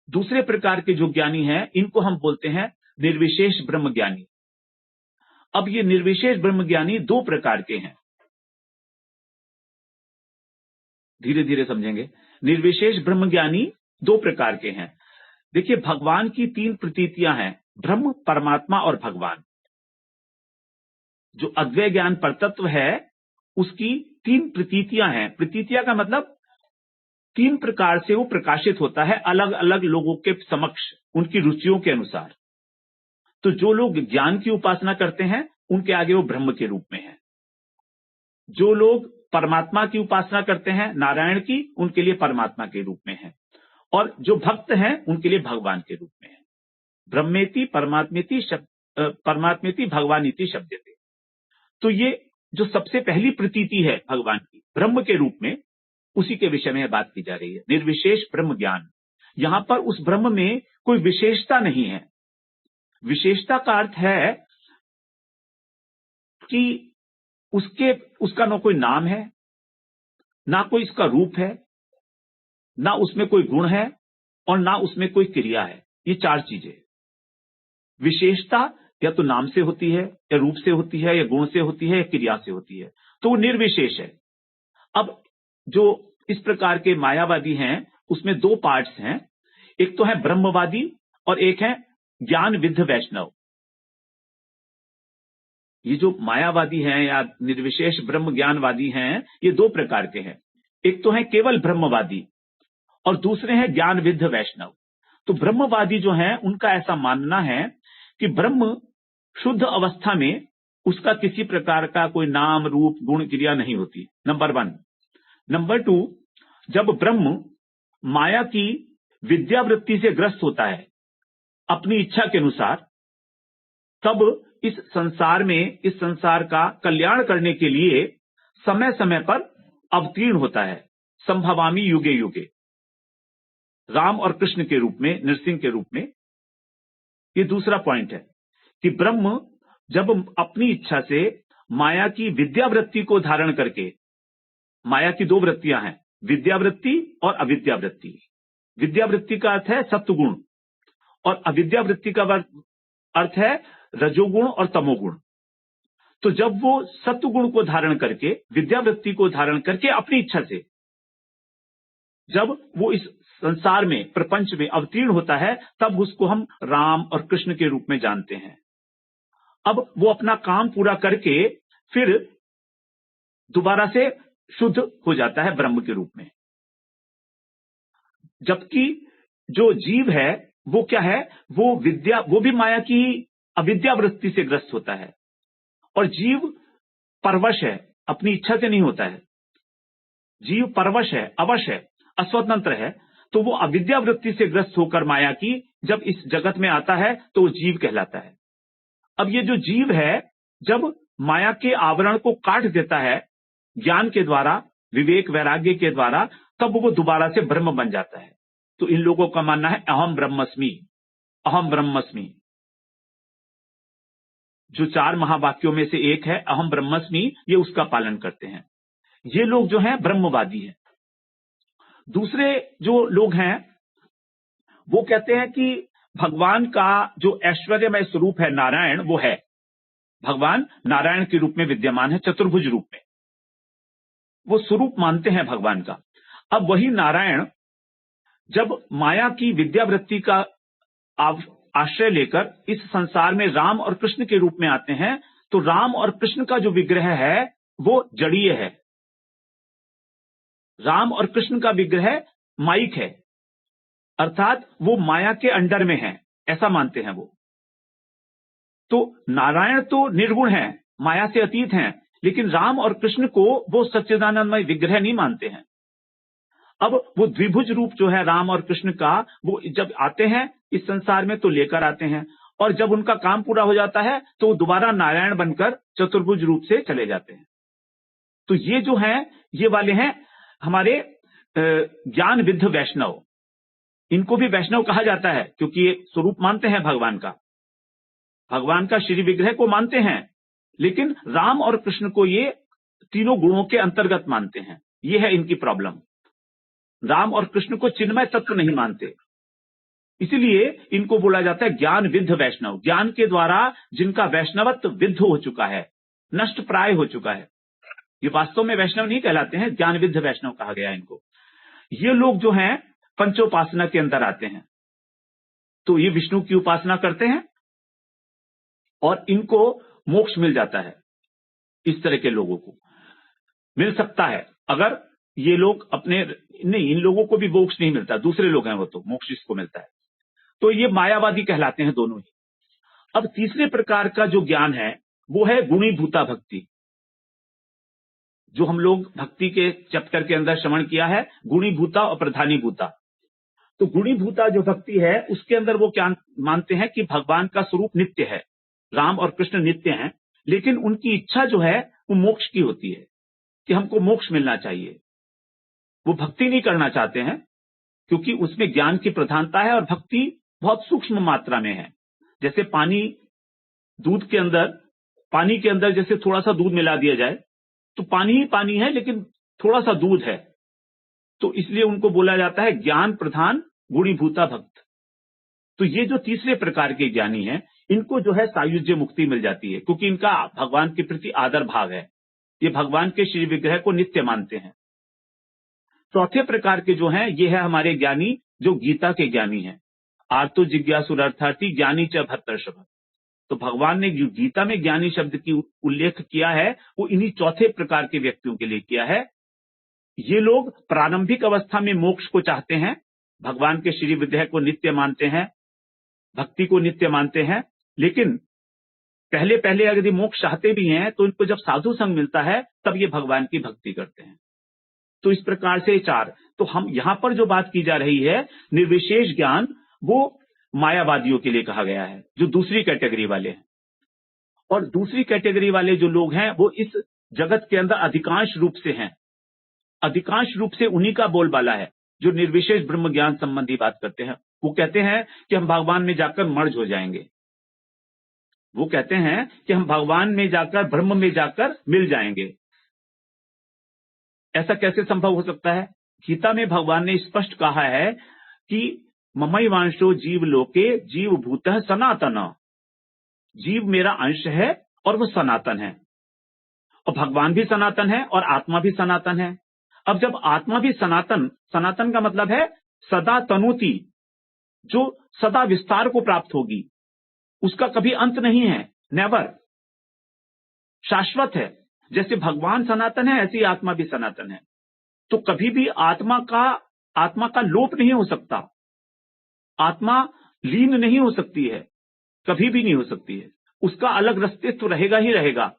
दूसरे प्रकार के जो ज्ञानी हैं, इनको हम बोलते हैं निर्विशेष ब्रह्म ज्ञानी। अब ये निर्विशेष ब्रह्म ज्ञानी 2 प्रकार के हैं, धीरे धीरे समझेंगे। निर्विशेष ब्रह्म ज्ञानी 2 प्रकार के हैं। देखिए, भगवान की 3 प्रतीतियां हैं, ब्रह्म, परमात्मा और भगवान। जो अद्वैत ज्ञान परतत्व है उसकी 3 प्रतीतियां हैं। प्रतीतियां का मतलब 3 प्रकार से वो प्रकाशित होता है अलग अलग लोगों के समक्ष, उनकी रुचियों के अनुसार। तो जो लोग ज्ञान की उपासना करते हैं उनके आगे वो ब्रह्म के रूप में है, जो लोग परमात्मा की उपासना करते हैं, नारायण की, उनके लिए परमात्मा के रूप में है, और जो भक्त हैं उनके लिए भगवान के रूप में है। ब्रह्मेति परमात्मेति भगवानीति शब्दते। तो ये जो सबसे पहली प्रतीति है भगवान की ब्रह्म के रूप में, उसी के विषय में बात की जा रही है, निर्विशेष ब्रह्म ज्ञान। यहां पर उस ब्रह्म में कोई विशेषता नहीं है। विशेषता का अर्थ है कि उसका ना कोई नाम है, ना कोई इसका रूप है, ना उसमें कोई गुण है, और ना उसमें कोई क्रिया है। ये 4 चीजें। विशेषता या तो नाम से होती है, या रूप से होती है, या गुण से होती है, या क्रिया से होती है, तो वो निर्विशेष है। अब जो इस प्रकार के मायावादी हैं उसमें 2 पार्ट्स हैं, एक तो है ब्रह्मवादी और एक है ज्ञान विद्ध वैष्णव। ये जो मायावादी हैं या निर्विशेष ब्रह्म ज्ञानवादी हैं, ये 2 प्रकार के हैं। एक तो है केवल ब्रह्मवादी और दूसरे हैं ज्ञान विद्ध वैष्णव। तो ब्रह्मवादी जो हैं उनका ऐसा मानना है कि ब्रह्म शुद्ध अवस्था में उसका किसी प्रकार का कोई नाम, रूप, गुण, क्रिया नहीं होती, नंबर 1। नंबर 2, जब ब्रह्म माया की विद्यावृत्ति से ग्रस्त होता है अपनी इच्छा के अनुसार, तब इस संसार का कल्याण करने के लिए समय समय पर अवतीर्ण होता है, संभवामी युगे युगे, राम और कृष्ण के रूप में, नरसिंह के रूप में। ये दूसरा पॉइंट है कि ब्रह्म जब अपनी इच्छा से माया की विद्यावृत्ति को धारण करके, माया की 2 वृत्तियां हैं, विद्यावृत्ति और अविद्यावृत्ति। विद्यावृत्ति का अर्थ है सत्वगुण, और अविद्यावृत्ति का अर्थ है रजोगुण और तमोगुण। तो जब वो सत्वगुण को धारण करके, विद्यावृत्ति को धारण करके अपनी इच्छा से जब वो इस संसार में, प्रपंच में अवतीर्ण होता है, तब उसको हम राम और कृष्ण के रूप में जानते हैं। अब वो अपना काम पूरा करके फिर दोबारा से शुद्ध हो जाता है ब्रह्म के रूप में। जबकि जो जीव है वो क्या है, वो भी माया की अविद्यावृत्ति से ग्रस्त होता है, और जीव परवश है, अपनी इच्छा से नहीं होता है। जीव परवश है, अवश है, अस्वतंत्र है, तो वो अविद्यावृत्ति से ग्रस्त होकर माया की जब इस जगत में आता है तो वो जीव कहलाता है। अब ये जो जीव है, जब माया के आवरण को काट देता है ज्ञान के द्वारा, विवेक वैराग्य के द्वारा, तब वो दोबारा से ब्रह्म बन जाता है। तो इन लोगों का मानना है अहम ब्रह्मस्मि, अहम ब्रह्मस्मि। जो 4 महावाक्यों में से एक है अहम ब्रह्मस्मि, ये उसका पालन करते हैं। ये लोग जो हैं ब्रह्मवादी हैं। दूसरे जो लोग हैं वो कहते हैं कि भगवान का जो ऐश्वर्यमय स्वरूप है नारायण, वो है, भगवान नारायण के रूप में विद्यमान है, चतुर्भुज रूप में, वो स्वरूप मानते हैं भगवान का। अब वही नारायण जब माया की विद्यावृत्ति का आश्रय लेकर इस संसार में राम और कृष्ण के रूप में आते हैं, तो राम और कृष्ण का जो विग्रह है वो जड़ीय है। राम और कृष्ण का विग्रह माइक है, अर्थात वो माया के अंडर में है, ऐसा मानते हैं वो। तो नारायण तो निर्गुण है, माया से अतीत हैं, लेकिन राम और कृष्ण को वो सच्चिदानंदमय विग्रह नहीं मानते हैं। अब वो द्विभुज रूप जो है राम और कृष्ण का, वो जब आते हैं इस संसार में तो लेकर आते हैं, और जब उनका काम पूरा हो जाता है तो वो दोबारा नारायण बनकर चतुर्भुज रूप से चले जाते हैं। तो ये जो हैं, ये वाले हैं हमारे ज्ञान विद्ध वैष्णव। इनको भी वैष्णव कहा जाता है क्योंकि ये स्वरूप मानते हैं भगवान का, भगवान का श्री विग्रह को मानते हैं, लेकिन राम और कृष्ण को ये तीनों गुणों के अंतर्गत मानते हैं। ये है इनकी प्रॉब्लम। राम और कृष्ण को चिन्मय तत्व नहीं मानते, इसलिए इनको बोला जाता है ज्ञान विद्ध वैष्णव। ज्ञान के द्वारा जिनका वैष्णवत्व विद्ध हो चुका है, नष्ट प्राय हो चुका है, ये वास्तव में वैष्णव नहीं कहलाते हैं, ज्ञान विद्ध वैष्णव कहा गया इनको। ये लोग जो हैं पंचोपासना के अंदर आते हैं, तो ये विष्णु की उपासना करते हैं और इनको मोक्ष मिल जाता है। इस तरह के लोगों को मिल सकता है, अगर ये लोग अपने नहीं, इन लोगों को भी मोक्ष नहीं मिलता, दूसरे लोग हैं वो, तो मोक्ष इसको मिलता है। तो ये मायावादी कहलाते हैं दोनों ही। अब तीसरे प्रकार का जो ज्ञान है वो है गुणीभूता भक्ति, जो हम लोग भक्ति के चैप्टर के अंदर श्रवण किया है, गुणीभूता और प्रधानीभूता। तो गुणीभूता जो भक्ति है उसके अंदर वो क्या मानते हैं कि भगवान का स्वरूप नित्य है, राम और कृष्ण नित्य हैं, लेकिन उनकी इच्छा जो है वो मोक्ष की होती है कि हमको मोक्ष मिलना चाहिए। वो भक्ति नहीं करना चाहते हैं क्योंकि उसमें ज्ञान की प्रधानता है और भक्ति बहुत सूक्ष्म मात्रा में है। जैसे पानी, दूध के अंदर, पानी के अंदर जैसे थोड़ा सा दूध मिला दिया जाए तो पानी ही पानी है, लेकिन थोड़ा सा दूध है, तो इसलिए उनको बोला जाता है ज्ञान प्रधान गुणीभूता भक्त। तो ये जो तीसरे प्रकार के ज्ञानी हैं, इनको जो है सायुज्य मुक्ति मिल जाती है क्योंकि इनका भगवान के प्रति आदर भाव है, ये भगवान के श्री विग्रह को नित्य मानते हैं। चौथे प्रकार के जो हैं ये है हमारे ज्ञानी जो गीता के ज्ञानी हैं, आर्तो जिज्ञासुरर्थार्थी ज्ञानी च भर्तर्षभ। तो भगवान ने जो गीता में ज्ञानी शब्द की उल्लेख किया है वो इन्हीं चौथे प्रकार के व्यक्तियों के लिए किया है। ये लोग प्रारंभिक अवस्था में मोक्ष को चाहते हैं, भगवान के श्री विग्रह को नित्य मानते हैं, भक्ति को नित्य मानते हैं, लेकिन पहले पहले अगर यदि मोक्ष चाहते भी हैं तो इनको जब साधु संग मिलता है तब ये भगवान की भक्ति करते हैं। तो इस प्रकार से 4। तो हम यहां पर जो बात की जा रही है निर्विशेष ज्ञान, वो मायावादियों के लिए कहा गया है, जो दूसरी कैटेगरी वाले हैं। और दूसरी कैटेगरी वाले जो लोग हैं वो इस जगत के अंदर अधिकांश रूप से हैं, अधिकांश रूप से उन्हीं का बोलबाला है जो निर्विशेष ब्रह्म ज्ञान संबंधी बात करते हैं। वो कहते हैं कि हम भगवान में जाकर मर्ज हो जाएंगे, वो कहते हैं कि हम भगवान में जाकर, ब्रह्म में जाकर मिल जाएंगे। ऐसा कैसे संभव हो सकता है? गीता में भगवान ने स्पष्ट कहा है कि ममैवांशो जीव लोके जीव भूतः सनातन, जीव मेरा अंश है और वो सनातन है, और भगवान भी सनातन है और आत्मा भी सनातन है। अब जब आत्मा भी सनातन, सनातन का मतलब है सदा तनुति, जो सदा विस्तार को प्राप्त होगी, उसका कभी अंत नहीं है, नेवर, शाश्वत है। जैसे भगवान सनातन है ऐसी आत्मा भी सनातन है, तो कभी भी आत्मा का लोप नहीं हो सकता, आत्मा लीन नहीं हो सकती है, कभी भी नहीं हो सकती है, उसका अलग अस्तित्व रहेगा ही रहेगा।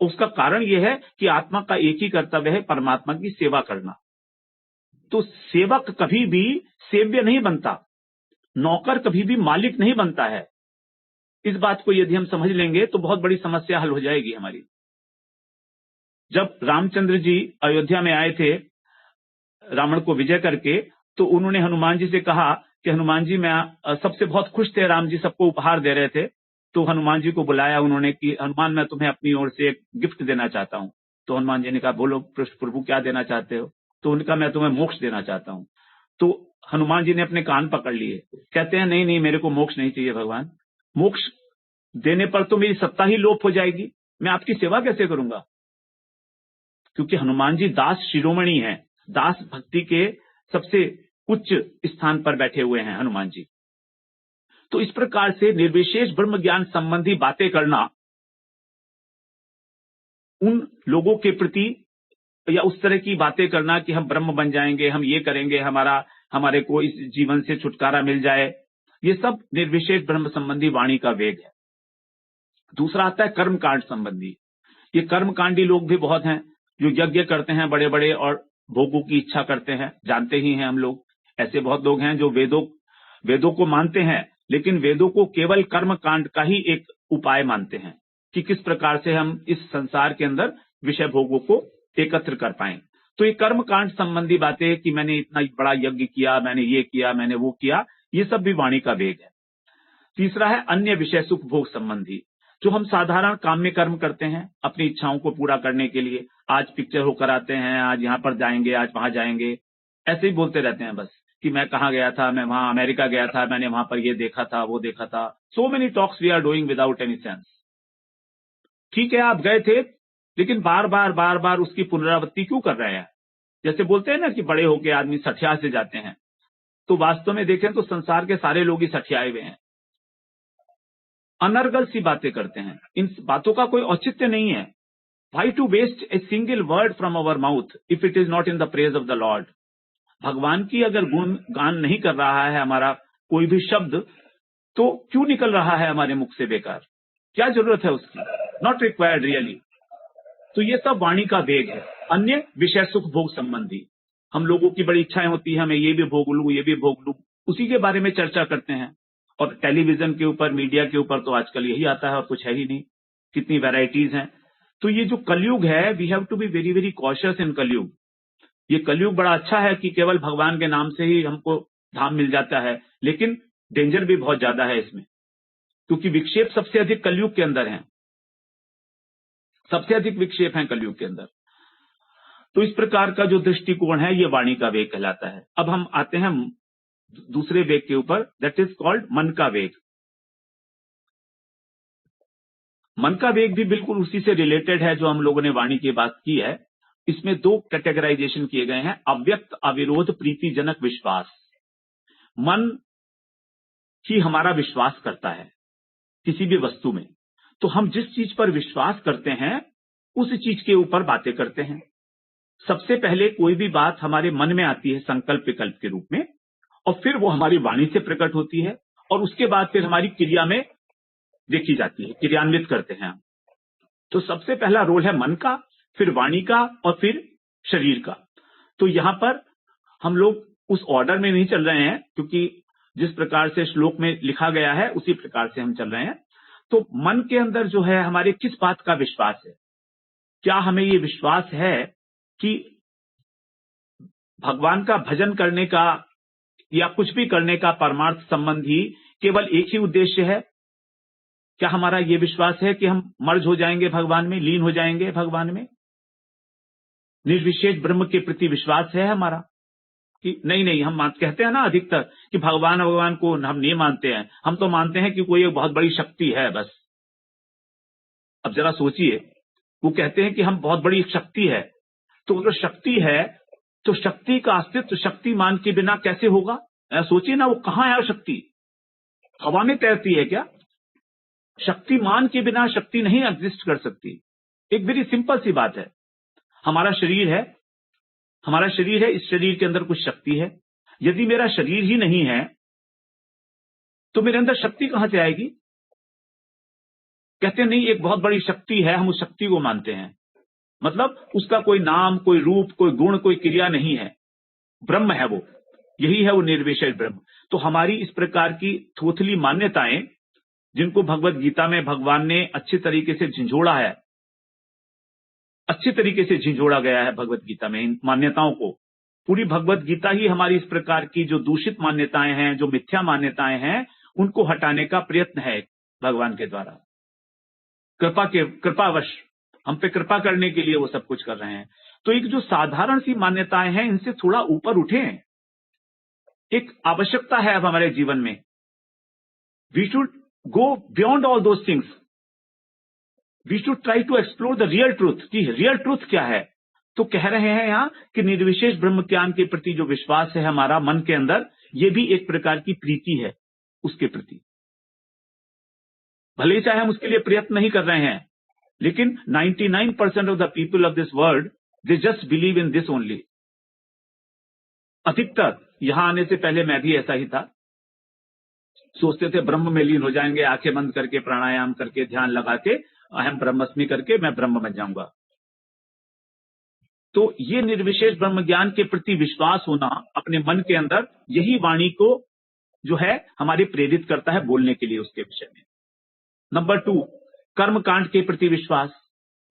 उसका कारण यह है कि आत्मा का एक ही कर्तव्य है, परमात्मा की सेवा करना। तो सेवक कभी भी सेव्य नहीं बनता, नौकर कभी भी मालिक नहीं बनता है। इस बात को यदि हम समझ लेंगे तो बहुत बड़ी समस्या हल हो जाएगी हमारी। जब रामचंद्र जी अयोध्या में आए थे रावण को विजय करके, तो उन्होंने हनुमान जी से कहा कि हनुमान जी, मैं सबसे बहुत खुश थे, राम जी सबको उपहार दे रहे थे, तो हनुमान जी को बुलाया उन्होंने कि हनुमान, मैं तुम्हें अपनी ओर से एक गिफ्ट देना चाहता हूं। तो हनुमान जी ने कहा, बोलो प्रभु क्या देना चाहते हो? तो उनका, मैं तुम्हें मोक्ष देना चाहता हूं। तो हनुमान जी ने अपने कान पकड़ लिए, कहते हैं नहीं नहीं, मेरे को मोक्ष नहीं चाहिए भगवान, मोक्ष देने पर तो मेरी सत्ता ही लोप हो जाएगी, मैं आपकी सेवा कैसे करूंगा? क्योंकि हनुमान जी दास शिरोमणि हैं, दास भक्ति के सबसे उच्च स्थान पर बैठे हुए हैं हनुमान जी। तो इस प्रकार से निर्विशेष ब्रह्म ज्ञान संबंधी बातें करना उन लोगों के प्रति, या उस तरह की बातें करना कि हम ब्रह्म बन जाएंगे, हम ये करेंगे, हमारे को इस जीवन से छुटकारा मिल जाए, ये सब निर्विशेष ब्रह्म संबंधी वाणी का वेग है। दूसरा आता है कर्मकांड संबंधी। ये कर्मकांडी लोग भी बहुत हैं जो यज्ञ करते हैं बड़े बड़े और भोगों की इच्छा करते हैं, जानते ही हैं हम लोग। ऐसे बहुत लोग हैं जो वेदों को मानते हैं, लेकिन वेदों को केवल कर्म कांड का ही एक उपाय मानते हैं कि किस प्रकार से हम इस संसार के अंदर विषय भोगों को एकत्र कर पाएं। तो ये कर्म कांड संबंधी बातें कि मैंने इतना बड़ा यज्ञ किया, मैंने ये किया, मैंने वो किया, ये सब भी वाणी का वेग है। तीसरा है अन्य विषय सुख भोग संबंधी, जो हम साधारण काम में कर्म करते हैं अपनी इच्छाओं को पूरा करने के लिए। आज पिक्चर होकर आते हैं, आज यहाँ पर जाएंगे, आज वहां जाएंगे, ऐसे ही बोलते रहते हैं बस कि मैं कहाँ गया था, मैं वहां अमेरिका गया था, मैंने वहां पर ये देखा था, वो देखा था। So many talks we are doing without any sense. ठीक है, आप गए थे, लेकिन बार बार उसकी पुनरावृत्ति क्यों कर रहे हैं? जैसे बोलते हैं ना कि बड़े होके आदमी सठिया से जाते हैं, तो वास्तव में देखें तो संसार के सारे लोग ही सठियाए हुए हैं, अनर्गल सी बातें करते हैं। इन बातों का कोई औचित्य नहीं है। Why to waste a single word from our mouth if it is not in the praise of the Lord? भगवान की अगर गुण गान नहीं कर रहा है हमारा कोई भी शब्द, तो क्यों निकल रहा है हमारे मुख से बेकार? क्या जरूरत है उसकी? Not required really. तो ये सब वाणी का वेग है। अन्य विषय सुख भोग संबंधी, हम लोगों की बड़ी इच्छाएं होती है, हमें ये भी भोग लूं, ये भी भोग लूं, उसी के बारे में चर्चा करते हैं। और टेलीविजन के ऊपर, मीडिया के ऊपर तो आजकल यही आता है और कुछ है ही नहीं, कितनी वैरायटीज हैं। तो ये जो कलयुग है, we have to be very very cautious in Kalyug. ये कलयुग बड़ा अच्छा है कि केवल भगवान के नाम से ही हमको धाम मिल जाता है, लेकिन डेंजर भी बहुत ज्यादा है इसमें, क्योंकि विक्षेप सबसे अधिक कलयुग के अंदर है, सबसे अधिक विक्षेप है कलयुग के अंदर। तो इस प्रकार का जो दृष्टिकोण है, ये वाणी का वेग कहलाता है। अब हम आते हैं दूसरे वेग के ऊपर, दैट इज कॉल्ड मन का वेग। मन का वेग भी बिल्कुल उसी से रिलेटेड है जो हम लोगों ने वाणी की बात की है। इसमें दो कैटेगराइजेशन किए गए हैं, अव्यक्त अविरोध प्रीतिजनक विश्वास। मन ही हमारा विश्वास करता है किसी भी वस्तु में, तो हम जिस चीज पर विश्वास करते हैं उस चीज के ऊपर बातें करते हैं। सबसे पहले कोई भी बात हमारे मन में आती है संकल्प विकल्प के रूप में, और फिर वो हमारी वाणी से प्रकट होती है, और उसके बाद फिर हमारी क्रिया में देखी जाती है, क्रियान्वित करते हैं हम। तो सबसे पहला रोल है मन का, फिर वाणी का, और फिर शरीर का। तो यहां पर हम लोग उस ऑर्डर में नहीं चल रहे हैं, क्योंकि जिस प्रकार से श्लोक में लिखा गया है उसी प्रकार से हम चल रहे हैं। तो मन के अंदर जो है हमारे किस बात का विश्वास है? क्या हमें ये विश्वास है कि भगवान का भजन करने का या कुछ भी करने का परमार्थ संबंधी केवल एक ही उद्देश्य है? क्या हमारा ये विश्वास है कि हम मर्ज हो जाएंगे भगवान में, लीन हो जाएंगे भगवान में? निर्विशेष ब्रह्म के प्रति विश्वास है हमारा कि नहीं? हम कहते हैं ना अधिकतर कि भगवान को हम नहीं मानते हैं, हम तो मानते हैं कि कोई एक बहुत बड़ी शक्ति है बस। अब जरा सोचिए, वो कहते हैं कि हम बहुत बड़ी शक्ति है, तो अगर शक्ति है तो शक्ति का अस्तित्व शक्तिमान के बिना कैसे होगा? सोचिए ना, वो कहां है शक्ति? हवा में तैरती है क्या? शक्तिमान के बिना शक्ति नहीं एग्जिस्ट कर सकती। एक वेरी सिंपल सी बात है, हमारा शरीर है, इस शरीर के अंदर कुछ शक्ति है। यदि मेरा शरीर ही नहीं है तो मेरे अंदर शक्ति कहां से आएगी? कहते नहीं, एक बहुत बड़ी शक्ति है, हम उस शक्ति को मानते हैं, मतलब उसका कोई नाम, कोई रूप, कोई गुण, कोई क्रिया नहीं है, ब्रह्म है वो, यही है वो निर्विशेष ब्रह्म। तो हमारी इस प्रकार की थोथली मान्यताएं, जिनको भगवत गीता में भगवान ने अच्छे तरीके से झिंझोड़ा है, अच्छे तरीके से झिंझोड़ा गया है भगवत गीता में इन मान्यताओं को। पूरी भगवत गीता ही हमारी इस प्रकार की जो दूषित मान्यताएं हैं, जो मिथ्या मान्यताएं हैं, उनको हटाने का प्रयत्न है भगवान के द्वारा। कृपावश हम पे कृपा करने के लिए वो सब कुछ कर रहे हैं। तो एक जो साधारण सी मान्यताएं हैं, इनसे थोड़ा ऊपर उठें। एक आवश्यकता है अब हमारे जीवन में। We should go beyond all those things. We should try to explore the real truth, कि रियल ट्रूथ क्या है। तो कह रहे हैं यहां कि निर्विशेष ब्रह्म ज्ञान के प्रति जो विश्वास है हमारा मन के अंदर, ये भी एक प्रकार की प्रीति है उसके प्रति। भले ही चाहे हम उसके लिए प्रयत्न नहीं कर रहे हैं, लेकिन 99% of the people of this world, they just believe in this only. अधिकतर यहां आने से पहले मैं भी ऐसा ही था, सोचते थे ब्रह्म में लीन हो जाएंगे, आंखें बंद करके प्राणायाम करके ध्यान लगा के अहम ब्रह्मस्मि करके मैं ब्रह्म बन जाऊंगा। तो ये निर्विशेष ब्रह्म ज्ञान के प्रति विश्वास होना अपने मन के अंदर, यही वाणी को जो है हमारे प्रेरित करता है बोलने के लिए उसके विषय में। नंबर 2, कर्म कांड के प्रति विश्वास।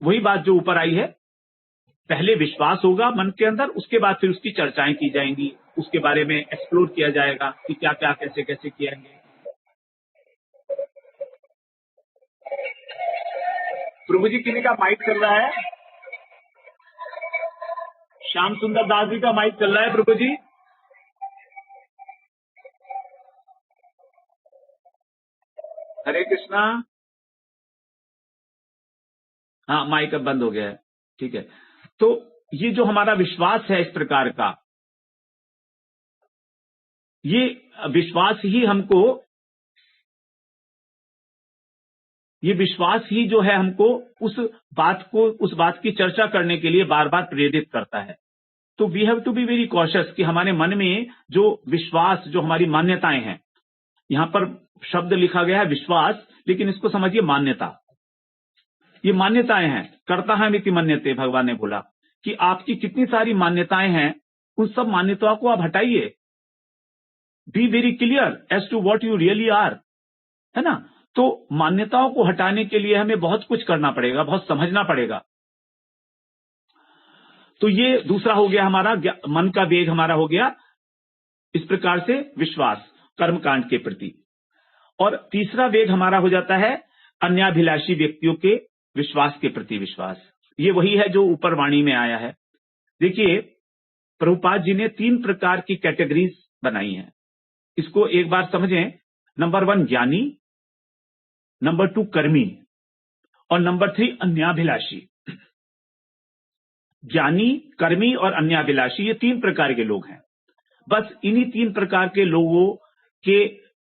वही बात जो ऊपर आई है, पहले विश्वास होगा मन के अंदर, उसके बाद फिर उसकी चर्चाएं की जाएंगी, उसके बारे में एक्सप्लोर किया जाएगा कि क्या क्या कैसे कैसे किएंगे। प्रभु जी किन्हीं का माइक चल रहा है? श्याम सुंदर दास जी का माइक चल रहा है प्रभु जी। हरे कृष्णा। हाँ, माइक अब बंद हो गया है, ठीक है। तो ये जो हमारा विश्वास है इस प्रकार का, ये विश्वास ही हमको, ये विश्वास ही जो है हमको उस बात की चर्चा करने के लिए बार बार प्रेरित करता है। तो we have to be very cautious कि हमारे मन में जो विश्वास, जो हमारी मान्यताएं हैं, यहां पर शब्द लिखा गया है विश्वास, लेकिन इसको समझिए मान्यता। ये मान्यताएं हैं, कर्ता है मिति मन्यते, भगवान ने बोला कि आपकी कितनी सारी मान्यताएं हैं, उन सब मान्यताओं को आप हटाइए। Be very clear as to what you really are, है ना। तो मान्यताओं को हटाने के लिए हमें बहुत कुछ करना पड़ेगा, बहुत समझना पड़ेगा। तो ये दूसरा हो गया हमारा मन का वेग, हमारा हो गया इस प्रकार से विश्वास कर्मकांड के प्रति। और तीसरा वेग हमारा हो जाता है अन्याभिलाषी व्यक्तियों के विश्वास के प्रति विश्वास। ये वही है जो ऊपर वाणी में आया है। देखिए, प्रभुपाद जी ने 3 प्रकार की कैटेगरीज बनाई हैं, इसको एक बार समझें। नंबर 1 ज्ञानी, नंबर 2 कर्मी, और नंबर 3 अन्याभिलाषी। ज्ञानी, कर्मी और अन्याभिलाषी, ये 3 प्रकार के लोग हैं। बस इन्हीं 3 प्रकार के लोगों के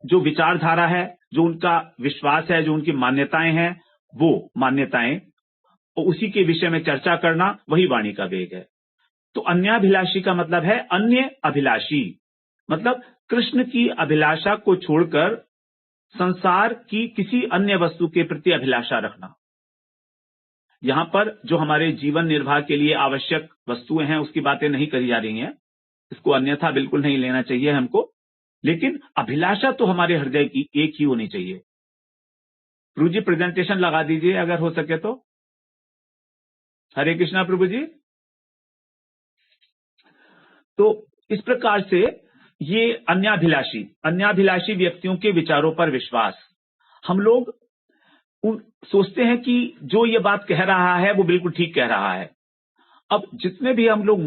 जो विचारधारा है, जो उनका विश्वास है, जो उनकी मान्यताएं हैं, वो मान्यताएं और उसी के विषय में चर्चा करना, वही वाणी का वेग है। तो अन्याभिलाषी का मतलब है अन्य अभिलाषी, मतलब कृष्ण की अभिलाषा को छोड़कर संसार की किसी अन्य वस्तु के प्रति अभिलाषा रखना। यहां पर जो हमारे जीवन निर्वाह के लिए आवश्यक वस्तुएं हैं, उसकी बातें नहीं करी जा रही हैं, इसको अन्यथा बिल्कुल नहीं लेना चाहिए हमको, लेकिन अभिलाषा तो हमारे हृदय की एक ही होनी चाहिए। प्रभु जी प्रेजेंटेशन लगा दीजिए अगर हो सके तो। हरे कृष्णा प्रभु जी। तो इस प्रकार से ये अन्याभिलाषी व्यक्तियों के विचारों पर विश्वास। हम लोग सोचते हैं कि जो ये बात कह रहा है वो बिल्कुल ठीक कह रहा है। अब जितने भी हम लोग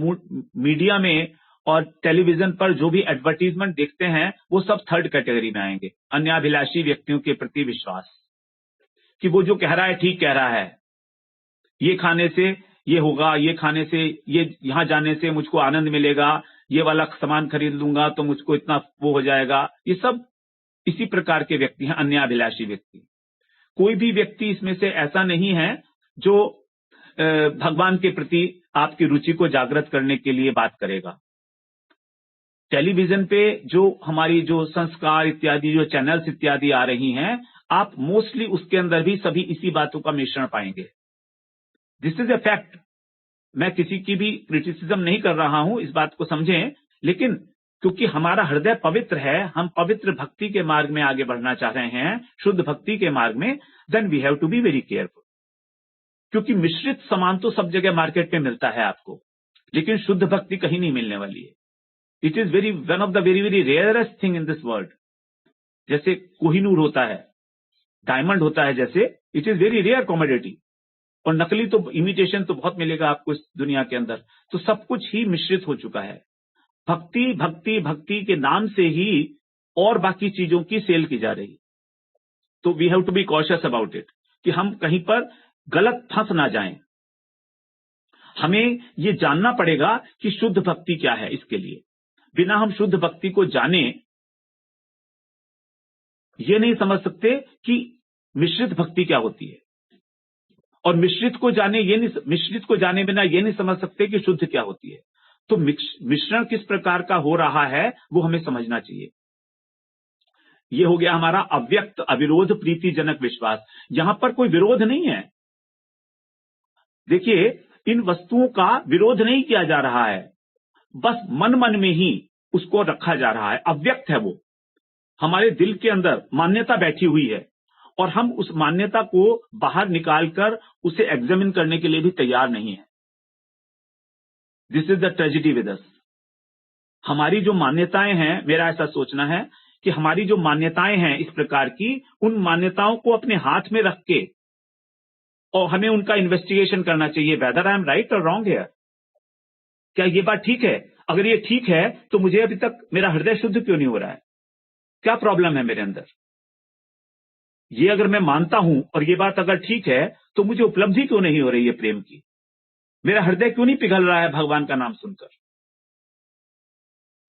मीडिया में और टेलीविजन पर जो भी एडवर्टीजमेंट देखते हैं, वो सब 3rd कैटेगरी में आएंगे। अन्याभिलाषी व्यक्तियों के प्रति विश्वास, कि वो जो कह रहा है ठीक कह रहा है, ये खाने से ये होगा, ये खाने से ये, यहां जाने से मुझको आनंद मिलेगा, ये वाला सामान खरीद लूंगा तो मुझको इतना वो हो जाएगा। ये सब इसी प्रकार के व्यक्ति हैं, अन्याभिलाषी व्यक्ति। कोई भी व्यक्ति इसमें से ऐसा नहीं है जो भगवान के प्रति आपकी रुचि को जागृत करने के लिए बात करेगा। टेलीविजन पे जो हमारी जो संस्कार इत्यादि जो चैनल्स इत्यादि आ रही हैं, आप मोस्टली उसके अंदर भी सभी इसी बातों का मिश्रण पाएंगे। This is a fact. मैं किसी की भी क्रिटिसिज्म नहीं कर रहा हूं, इस बात को समझें, लेकिन क्योंकि हमारा हृदय पवित्र है, हम पवित्र भक्ति के मार्ग में आगे बढ़ना चाह रहे हैं, शुद्ध भक्ति के मार्ग में, then we have to be very careful. क्योंकि मिश्रित सामान तो सब जगह मार्केट में मिलता है आपको, लेकिन शुद्ध भक्ति कहीं नहीं मिलने वाली है। It is very one of the very very rarest thing in this world. जैसे कोहिनूर होता है, डायमंड होता है, जैसे it is very rare commodity. और नकली तो इमिटेशन तो बहुत मिलेगा आपको इस दुनिया के अंदर। तो सब कुछ ही मिश्रित हो चुका है। भक्ति भक्ति भक्ति के नाम से ही और बाकी चीजों की सेल की जा रही। तो we have to be cautious about it, कि हम कहीं पर गलत फंस ना जाएं। हमें ये जानना पड़ेगा कि शुद्ध भक्ति क्या है। इसके लिए बिना हम शुद्ध भक्ति को जाने ये नहीं समझ सकते कि मिश्रित भक्ति क्या होती है, और मिश्रित को जाने बिना ये नहीं समझ सकते कि शुद्ध क्या होती है। तो मिश्रण किस प्रकार का हो रहा है वो हमें समझना चाहिए। ये हो गया हमारा अव्यक्त अविरोध प्रीतिजनक विश्वास। यहां पर कोई विरोध नहीं है। देखिए, इन वस्तुओं का विरोध नहीं किया जा रहा है, बस मन मन में ही उसको रखा जा रहा है। अव्यक्त है वो, हमारे दिल के अंदर मान्यता बैठी हुई है, और हम उस मान्यता को बाहर निकालकर उसे एग्जामिन करने के लिए भी तैयार नहीं है। This is the tragedy with us. हमारी जो मान्यताएं हैं, मेरा ऐसा सोचना है कि हमारी जो मान्यताएं हैं इस प्रकार की, उन मान्यताओं को अपने हाथ में रख के और हमें उनका इन्वेस्टिगेशन करना चाहिए, वेदर आई एम राइट और रॉन्ग हियर। क्या ये बात ठीक है? अगर ये ठीक है तो मुझे अभी तक मेरा हृदय शुद्ध क्यों नहीं हो रहा है? क्या प्रॉब्लम है मेरे अंदर? ये अगर मैं मानता हूं और ये बात अगर ठीक है, तो मुझे उपलब्धि क्यों नहीं हो रही है प्रेम की? मेरा हृदय क्यों नहीं पिघल रहा है भगवान का नाम सुनकर?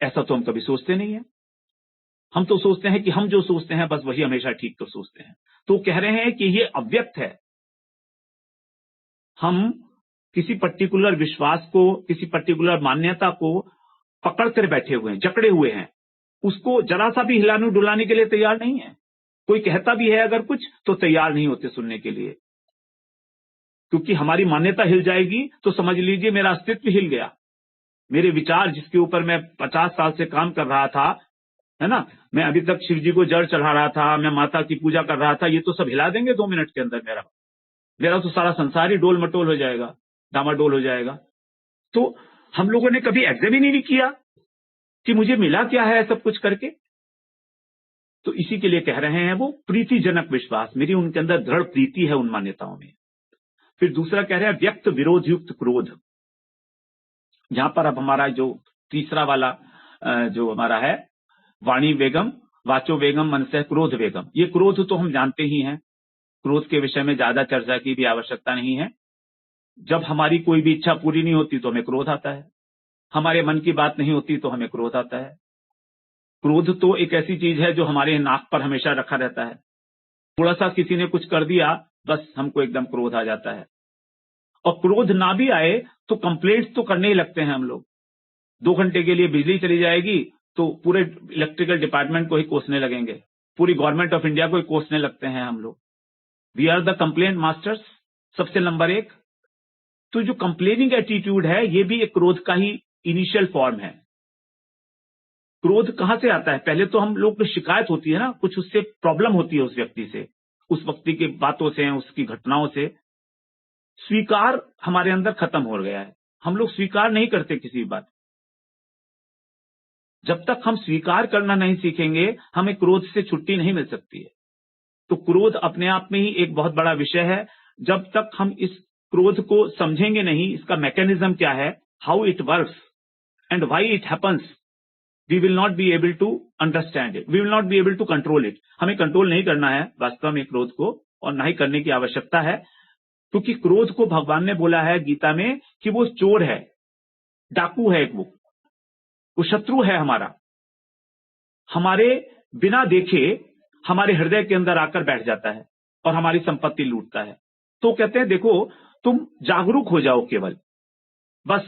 ऐसा तो हम कभी सोचते नहीं है। हम तो सोचते हैं कि हम जो सोचते हैं बस वही हमेशा ठीक तो सोचते हैं। तो कह रहे हैं कि ये अव्यक्त है। हम किसी पर्टिकुलर विश्वास को, किसी पर्टिकुलर मान्यता को पकड़ कर बैठे हुए हैं, जकड़े हुए हैं, उसको जरा सा भी हिलाने डुलाने के लिए तैयार नहीं है। कोई कहता भी है अगर कुछ तो तैयार नहीं होते सुनने के लिए, क्योंकि हमारी मान्यता हिल जाएगी तो समझ लीजिए मेरा अस्तित्व हिल गया। मेरे विचार जिसके ऊपर मैं 50 साल से काम कर रहा था, है ना, मैं अभी तक शिव जी को जल चढ़ा रहा था, मैं माता की पूजा कर रहा था, ये तो सब हिला देंगे 2 मिनट के अंदर। मेरा तो सारा संसार ही डोल मटोल हो जाएगा, डामाडोल हो जाएगा। तो हम लोगों ने कभी एग्जामिन ही नहीं किया कि मुझे मिला क्या है सब कुछ करके। तो इसी के लिए कह रहे हैं वो प्रीतिजनक विश्वास, मेरी उनके अंदर दृढ़ प्रीति है उन मान्यताओं में। फिर दूसरा कह रहे हैं व्यक्त विरोध युक्त क्रोध। यहां पर अब हमारा जो तीसरा वाला जो हमारा है, वाणी वेगम वाचो वेगम मनसः क्रोध वेगम। ये क्रोध तो हम जानते ही हैं, क्रोध के विषय में ज्यादा चर्चा की भी आवश्यकता नहीं है। जब हमारी कोई भी इच्छा पूरी नहीं होती तो हमें क्रोध आता है, हमारे मन की बात नहीं होती तो हमें क्रोध आता है। क्रोध तो एक ऐसी चीज है जो हमारे नाक पर हमेशा रखा रहता है। थोड़ा सा किसी ने कुछ कर दिया, बस हमको एकदम क्रोध आ जाता है। और क्रोध ना भी आए तो कंप्लेंट्स तो करने ही लगते हैं हम लोग। 2 घंटे के लिए बिजली चली जाएगी तो पूरे इलेक्ट्रिकल डिपार्टमेंट को ही कोसने लगेंगे, पूरी गवर्नमेंट ऑफ इंडिया को ही कोसने लगते हैं हम लोग। We are the complaint masters, सबसे नंबर 1। तो जो कंप्लेनिंग एटीट्यूड है ये भी एक क्रोध का ही इनिशियल फॉर्म है। क्रोध कहां से आता है? पहले तो हम लोग को शिकायत होती है ना, कुछ उससे प्रॉब्लम होती है उस व्यक्ति से, उस व्यक्ति की बातों से, उसकी घटनाओं से। स्वीकार हमारे अंदर खत्म हो गया है, हम लोग स्वीकार नहीं करते किसी भी बात। जब तक हम स्वीकार करना नहीं सीखेंगे हमें क्रोध से छुट्टी नहीं मिल सकती है। तो क्रोध अपने आप में ही एक बहुत बड़ा विषय है। जब तक हम इस क्रोध को समझेंगे नहीं, इसका मैकेनिज्म क्या है, how it works and why it happens, we will not be able to understand it, we will not be able to control it. हमें कंट्रोल नहीं करना है वास्तव में क्रोध को, और ना ही करने की आवश्यकता है। क्योंकि क्रोध को भगवान ने बोला है गीता में कि वो चोर है, डाकू है, वो शत्रु है हमारा। हमारे बिना देखे हमारे हृदय के अंदर आकर बैठ जाता है और हमारी संपत्ति लूटता है। तो कहते हैं देखो तुम जागरूक हो जाओ केवल, बस।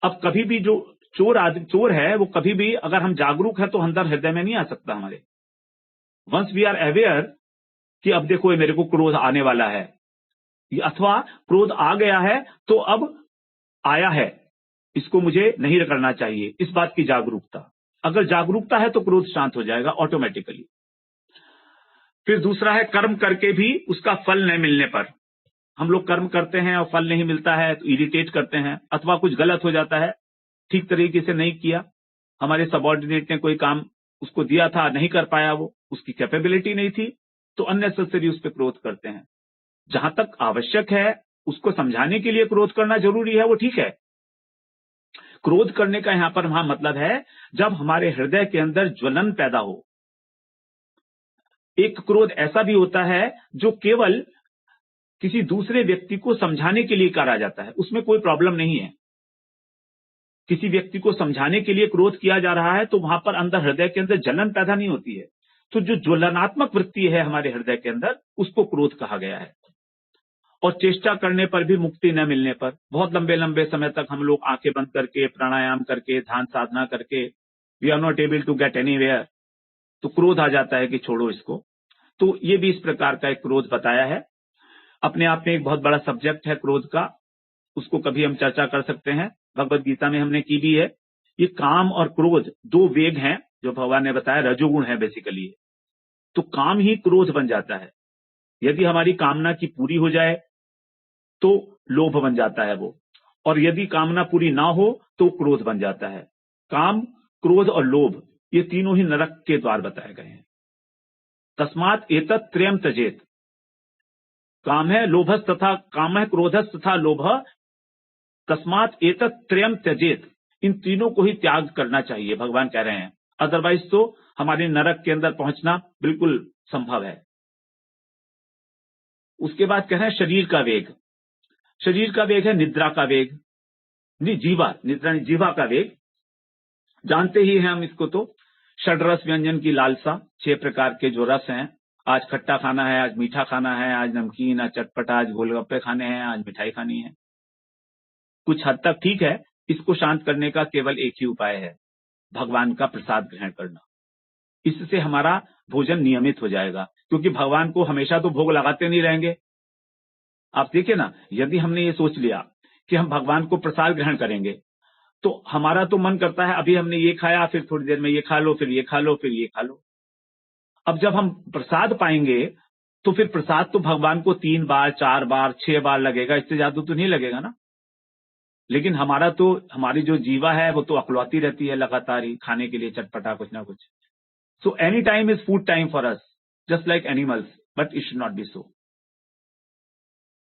अब कभी भी जो चोर है वो कभी भी, अगर हम जागरूक है तो अंदर हृदय में नहीं आ सकता हमारे। वंस वी आर अवेयर कि अब देखो ये मेरे को क्रोध आने वाला है, अथवा क्रोध आ गया है तो अब आया है, इसको मुझे नहीं करना चाहिए, इस बात की जागरूकता। अगर जागरूकता है तो क्रोध शांत हो जाएगा ऑटोमेटिकली। फिर दूसरा है कर्म करके भी उसका फल नहीं मिलने पर। हम लोग कर्म करते हैं और फल नहीं मिलता है तो इरिटेट करते हैं, अथवा कुछ गलत हो जाता है, ठीक तरीके से नहीं किया, हमारे सबऑर्डिनेट ने कोई काम उसको दिया था, नहीं कर पाया, वो उसकी कैपेबिलिटी नहीं थी, तो अननेसेसरी उस पर क्रोध करते हैं। जहां तक आवश्यक है उसको समझाने के लिए क्रोध करना जरूरी है, वो ठीक है। क्रोध करने का यहां पर वहां मतलब है जब हमारे हृदय के अंदर ज्वलन पैदा हो। एक क्रोध ऐसा भी होता है जो केवल किसी दूसरे व्यक्ति को समझाने के लिए करा जाता है, उसमें कोई प्रॉब्लम नहीं है। किसी व्यक्ति को समझाने के लिए क्रोध किया जा रहा है तो वहां पर अंदर हृदय के अंदर जलन पैदा नहीं होती है। तो जो ज्वलनात्मक वृत्ति है हमारे हृदय के अंदर, उसको क्रोध कहा गया है। और चेष्टा करने पर भी मुक्ति न मिलने पर, बहुत लंबे लंबे समय तक हम लोग आंखें बंद करके, प्राणायाम करके, ध्यान साधना करके, we are not able to get anywhere, तो क्रोध आ जाता है कि छोड़ो इसको। तो ये भी इस प्रकार का एक क्रोध बताया है। अपने आप में एक बहुत बड़ा सब्जेक्ट है क्रोध का, उसको कभी हम चर्चा कर सकते हैं, भगवत गीता में हमने की भी है। ये काम और क्रोध दो वेग हैं जो भगवान ने बताया, रजोगुण है बेसिकली। तो काम ही क्रोध बन जाता है। यदि हमारी कामना की पूरी हो जाए तो लोभ बन जाता है वो, और यदि कामना पूरी ना हो तो क्रोध बन जाता है। काम, क्रोध और लोभ, ये तीनों ही नरक के द्वार बताए गए हैं। तस्मात् एतत् त्रयम् त्यजेत, काम है लोभस तथा काम है क्रोधस तथा लोभ, तस्मात् एतत् त्रयम् त्यजेत, इन तीनों को ही त्याग करना चाहिए, भगवान कह रहे हैं। अदरवाइज तो हमारे नरक के अंदर पहुंचना बिल्कुल संभव है। उसके बाद कह रहे हैं शरीर का वेग। शरीर का वेग है निद्रा का वेग, नहीं जीवा, निद्रा नहीं, जीवा का वेग। जानते ही हैं हम इसको, तो षड्रस व्यंजन की लालसा, 6 प्रकार के जो रस हैं, आज खट्टा खाना है, आज मीठा खाना है, आज नमकीन, आज चटपटा, आज गोलगप्पे खाने हैं, आज मिठाई खानी है। कुछ हद तक ठीक है, इसको शांत करने का केवल एक ही उपाय है, भगवान का प्रसाद ग्रहण करना। इससे हमारा भोजन नियमित हो जाएगा, क्योंकि भगवान को हमेशा तो भोग लगाते नहीं रहेंगे। आप देखिए ना, यदि हमने ये सोच लिया कि हम भगवान को प्रसाद ग्रहण करेंगे, तो हमारा तो मन करता है अभी हमने ये खाया, फिर थोड़ी देर में ये खा लो, फिर ये खा लो, फिर ये खा लो। अब जब हम प्रसाद पाएंगे तो फिर प्रसाद तो भगवान को 3 बार, 4 बार, 6 बार लगेगा, इससे ज्यादा तो नहीं लगेगा ना। लेकिन हमारी जो जीवा है वो तो अकलौती रहती है लगातार ही खाने के लिए चटपटा कुछ ना कुछ। So any time is food time for us, just like animals, but it should not be so.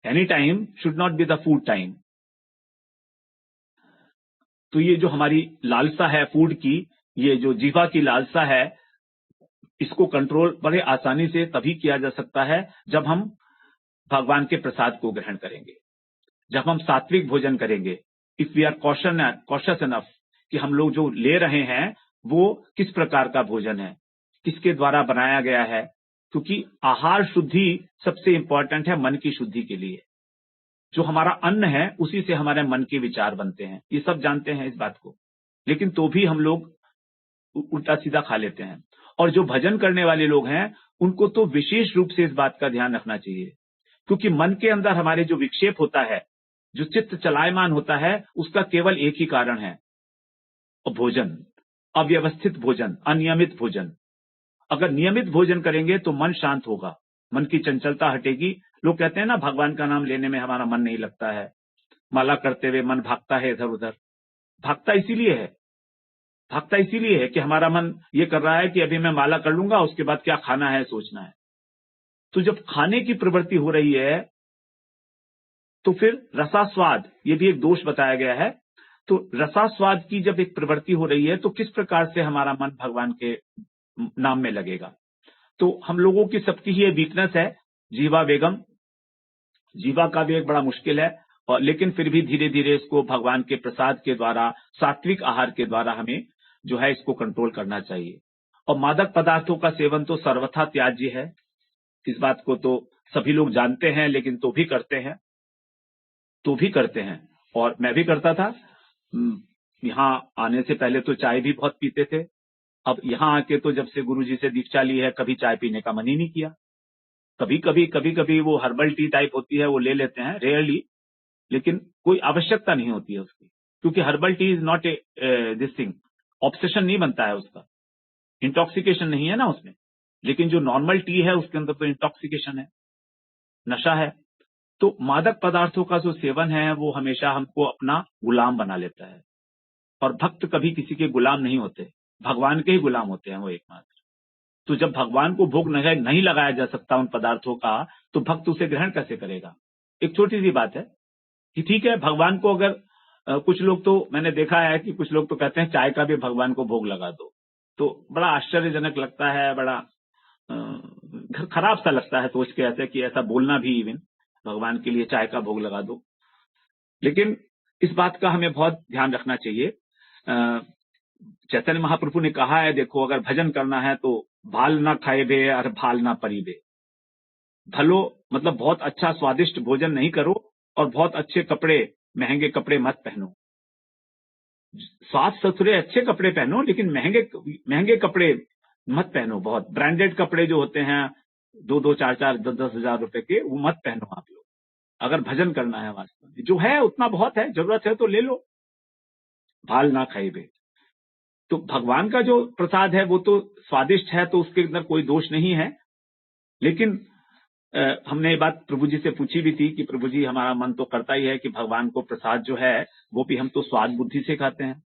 Any time should not be the food time. तो ये जो हमारी लालसा है फूड की, ये जो जीवा की लालसा है, इसको कंट्रोल बड़े आसानी से तभी किया जा सकता है जब हम भगवान के प्रसाद को ग्रहण करेंगे, जब हम सात्विक भोजन करेंगे। If we are cautious enough कि हम लोग जो ले रहे हैं वो किस प्रकार का भोजन है, किसके द्वारा बनाया गया है, क्योंकि आहार शुद्धि सबसे इंपॉर्टेंट है मन की शुद्धि के लिए। जो हमारा अन्न है उसी से हमारे मन के विचार बनते हैं, ये सब जानते हैं इस बात को, लेकिन तो भी हम लोग उल्टा सीधा खा लेते हैं। और जो भजन करने वाले लोग हैं उनको तो विशेष रूप से इस बात का ध्यान रखना चाहिए, क्योंकि मन के अंदर हमारे जो विक्षेप होता है, जो चित्त चलायमान होता है, उसका केवल एक ही कारण है, भोजन, अव्यवस्थित भोजन, अनियमित भोजन। अगर नियमित भोजन करेंगे तो मन शांत होगा, मन की चंचलता हटेगी। लोग कहते हैं ना, भगवान का नाम लेने में हमारा मन नहीं लगता है, माला करते हुए मन भागता है इधर उधर। भागता इसीलिए है कि हमारा मन ये कर रहा है कि अभी मैं माला कर लूंगा, उसके बाद क्या खाना है सोचना है। तो जब खाने की प्रवृत्ति हो रही है तो फिर रसास्वाद, ये भी एक दोष बताया गया है। तो रसास्वाद की जब एक प्रवृत्ति हो रही है तो किस प्रकार से हमारा मन भगवान के नाम में लगेगा। तो हम लोगों की सबकी ही वीकनेस है, जीवा वेगम, जीवा का वेग बड़ा मुश्किल है, और लेकिन फिर भी धीरे धीरे इसको भगवान के प्रसाद के द्वारा, सात्विक आहार के द्वारा हमें जो है इसको कंट्रोल करना चाहिए। और मादक पदार्थों का सेवन तो सर्वथा त्याज्य है, इस बात को तो सभी लोग जानते हैं, लेकिन तो भी करते हैं। और मैं भी करता था। यहाँ आने से पहले तो चाय भी बहुत पीते थे, अब यहाँ आके तो जब से गुरुजी से दीक्षा ली है, कभी चाय पीने का मन ही नहीं किया। कभी कभी वो हर्बल टी टाइप होती है वो ले लेते हैं, रेयरली, लेकिन कोई आवश्यकता नहीं होती है उसकी, क्योंकि herbal tea is not a this thing, obsession नहीं बनता है उसका, इंटॉक्सिकेशन नहीं है ना उसमें। लेकिन जो नॉर्मल टी है उसके अंदर तो इंटॉक्सिकेशन है, नशा है। तो मादक पदार्थों का जो सेवन है वो हमेशा हमको अपना गुलाम बना लेता है, और भक्त कभी किसी के गुलाम नहीं होते, भगवान के ही गुलाम होते हैं वो एकमात्र। तो जब भगवान को भोग नहीं लगाया जा सकता उन पदार्थों का, तो भक्त उसे ग्रहण कैसे करेगा? एक छोटी सी बात है कि ठीक है, भगवान को अगर कुछ लोग, तो मैंने देखा है कि कुछ लोग तो कहते हैं चाय का भी भगवान को भोग लगा दो, तो बड़ा आश्चर्यजनक लगता है, बड़ा खराब सा लगता है सोच के ऐसे कि ऐसा बोलना भी, इवन भगवान के लिए चाय का भोग लगा दो। लेकिन इस बात का हमें बहुत ध्यान रखना चाहिए। चैतन्य महाप्रभु ने कहा है, देखो अगर भजन करना है तो भाल ना खाए बे और भाल ना परी बे। भलो मतलब बहुत अच्छा स्वादिष्ट भोजन नहीं करो, और बहुत अच्छे कपड़े, महंगे कपड़े मत पहनो। साफ सुथरे अच्छे कपड़े पहनो, लेकिन महंगे कपड़े मत पहनो। बहुत ब्रांडेड कपड़े जो होते हैं 2-2, 4-4, 10-10 हजार रुपए के, वो मत पहनो आप लोग। अगर भजन करना है वास्तव में, जो है उतना बहुत है, जरूरत है तो ले लो। भाल ना खाई बे। तो भगवान का जो प्रसाद है वो तो स्वादिष्ट है, तो उसके अंदर कोई दोष नहीं है। लेकिन हमने ये बात प्रभु जी से पूछी भी थी कि प्रभु जी, हमारा मन तो करता ही है कि भगवान को प्रसाद जो है वो भी हम तो स्वाद बुद्धि से खाते हैं।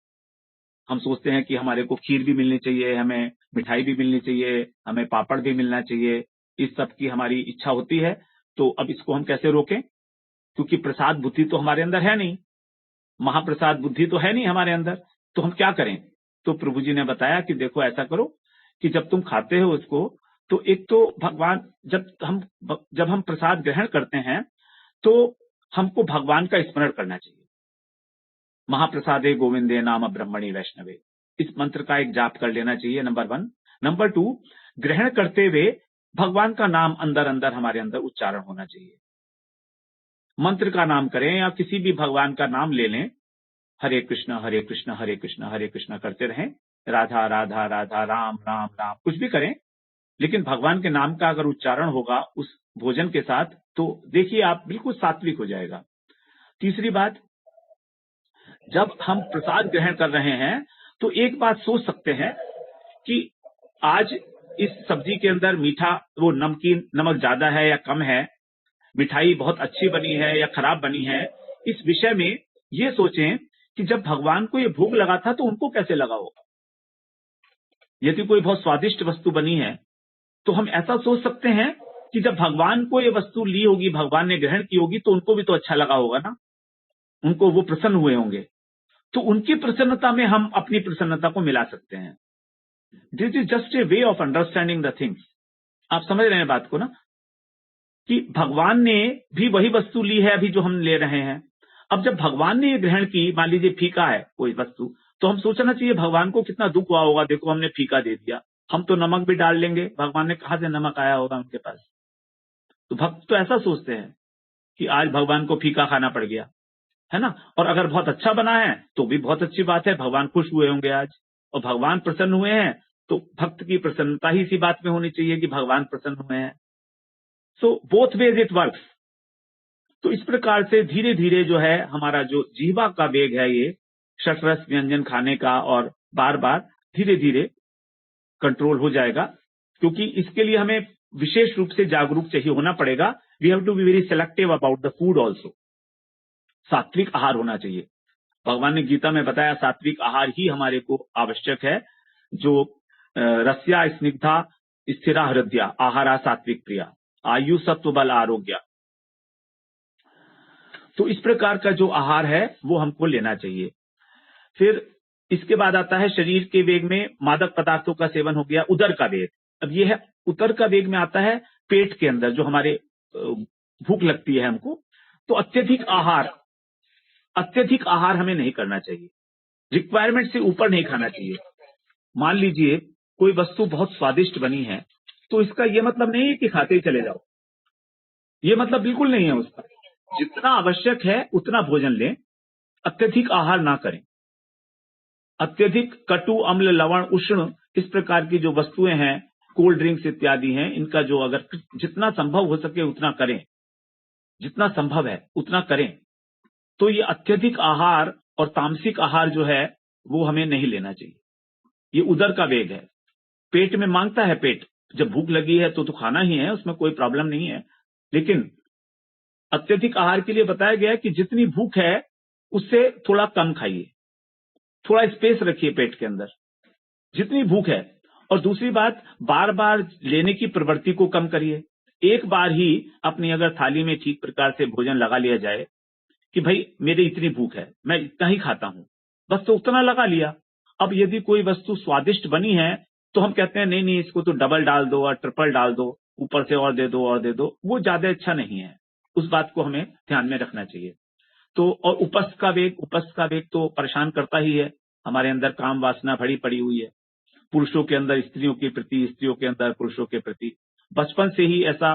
हम सोचते हैं कि हमारे को खीर भी मिलनी चाहिए, हमें मिठाई भी मिलनी चाहिए, हमें पापड़ भी मिलना चाहिए, इस सब की हमारी इच्छा होती है। तो अब इसको हम कैसे रोकें? क्योंकि प्रसाद बुद्धि तो हमारे अंदर है नहीं, महाप्रसाद बुद्धि तो है नहीं हमारे अंदर, तो हम क्या करें? तो प्रभु जी ने बताया कि देखो ऐसा करो कि जब तुम खाते हो उसको, तो एक तो भगवान, जब हम प्रसाद ग्रहण करते हैं तो हमको भगवान का स्मरण करना चाहिए। महाप्रसादे गोविंदे नाम ब्रह्मणि वैष्णवे, इस मंत्र का एक जाप कर लेना चाहिए, नंबर 1। नंबर 2, ग्रहण करते हुए भगवान का नाम अंदर अंदर हमारे अंदर उच्चारण होना चाहिए। मंत्र का नाम करें या किसी भी भगवान का नाम ले लें, हरे कृष्ण हरे कृष्ण हरे कृष्ण हरे कृष्ण करते रहें, राधा राधा राधा राम राम राम, कुछ भी करें, लेकिन भगवान के नाम का अगर उच्चारण होगा उस भोजन के साथ, तो देखिए आप बिल्कुल सात्विक हो जाएगा। तीसरी बात, जब हम प्रसाद ग्रहण कर रहे हैं तो एक बात सोच सकते हैं कि आज इस सब्जी के अंदर मीठा, वो नमकीन, नमक ज्यादा है या कम है, मिठाई बहुत अच्छी बनी है या खराब बनी है, इस विषय में ये सोचें कि जब भगवान को ये भोग लगा था तो उनको कैसे लगा होगा। यदि कोई बहुत स्वादिष्ट वस्तु बनी है तो हम ऐसा सोच सकते हैं कि जब भगवान को ये वस्तु ली होगी, भगवान ने ग्रहण की होगी, तो उनको भी तो अच्छा लगा होगा ना, उनको वो प्रसन्न हुए होंगे। तो उनकी प्रसन्नता में हम अपनी प्रसन्नता को मिला सकते हैं। This is just a way of understanding the things. आप समझ रहे हैं बात को ना, कि भगवान ने भी वही वस्तु ली है अभी जो हम ले रहे हैं। अब जब भगवान ने ये ग्रहण की, मान लीजिए फीका है कोई वस्तु, तो हम सोचना चाहिए भगवान को कितना दुख हुआ होगा, देखो हमने फीका दे दिया, हम तो नमक भी डाल लेंगे, भगवान ने कहा से नमक आया होगा उनके पास। तो भक्त तो ऐसा सोचते हैं कि आज भगवान को फीका खाना पड़ गया, है ना। और अगर बहुत अच्छा बना है तो भी बहुत अच्छी बात है, भगवान खुश हुए होंगे आज, और भगवान प्रसन्न हुए हैं, तो भक्त की प्रसन्नता ही इसी बात में होनी चाहिए कि भगवान प्रसन्न हुए हैं। So both ways it works. तो इस प्रकार से धीरे धीरे जो है हमारा जो जीवा का वेग है, ये षटरस व्यंजन खाने का, और बार बार धीरे धीरे कंट्रोल हो जाएगा। क्योंकि इसके लिए हमें विशेष रूप से जागरूक चाहिए होना पड़ेगा। We have to be very selective about the food also. सात्विक आहार होना चाहिए। भगवान ने गीता में बताया सात्विक आहार ही हमारे को आवश्यक है। जो रस्या स्निग्धा स्थिरा हृदया आहारा सात्विक प्रिया आयु सत्व बल आरोग्य। तो इस प्रकार का जो आहार है वो हमको लेना चाहिए। फिर इसके बाद आता है शरीर के वेग में मादक पदार्थों का सेवन हो गया, उदर का वेग। अब ये है उदर का वेग में आता है पेट के अंदर जो हमारे भूख लगती है हमको, तो अत्यधिक आहार हमें नहीं करना चाहिए, रिक्वायरमेंट से ऊपर नहीं खाना चाहिए। मान लीजिए कोई वस्तु बहुत स्वादिष्ट बनी है, तो इसका यह मतलब नहीं है कि खाते ही चले जाओ, ये मतलब बिल्कुल नहीं है उसका। जितना आवश्यक है उतना भोजन लें, अत्यधिक आहार ना करें। अत्यधिक कटु अम्ल लवण उष्ण इस प्रकार की जो वस्तुएं हैं, कोल्ड ड्रिंक्स इत्यादि हैं, इनका जो अगर जितना संभव हो सके उतना करें, जितना संभव है उतना करें। तो ये अत्यधिक आहार और तामसिक आहार जो है वो हमें नहीं लेना चाहिए। ये उदर का वेग है। पेट में मांगता है, पेट जब भूख लगी है तो खाना ही है, उसमें कोई प्रॉब्लम नहीं है। लेकिन अत्यधिक आहार के लिए बताया गया है कि जितनी भूख है उससे थोड़ा कम खाइए, थोड़ा स्पेस रखिए पेट के अंदर जितनी भूख है। और दूसरी बात, बार बार लेने की प्रवृत्ति को कम करिए। एक बार ही अपनी अगर थाली में ठीक प्रकार से भोजन लगा लिया जाए कि भाई मेरी इतनी भूख है, मैं इतना ही खाता हूं, बस तो उतना लगा लिया। अब यदि कोई वस्तु स्वादिष्ट बनी है तो हम कहते हैं नहीं नहीं, इसको तो डबल डाल दो और ट्रिपल डाल दो, ऊपर से और दे दो और दे दो, वो ज्यादा अच्छा नहीं है। उस बात को हमें ध्यान में रखना चाहिए। तो और उपस्थ का वेग तो परेशान करता ही है। हमारे अंदर काम वासना भरी पड़ी हुई है, पुरुषों के अंदर स्त्रियों के प्रति, स्त्रियों के अंदर पुरुषों के प्रति। बचपन से ही ऐसा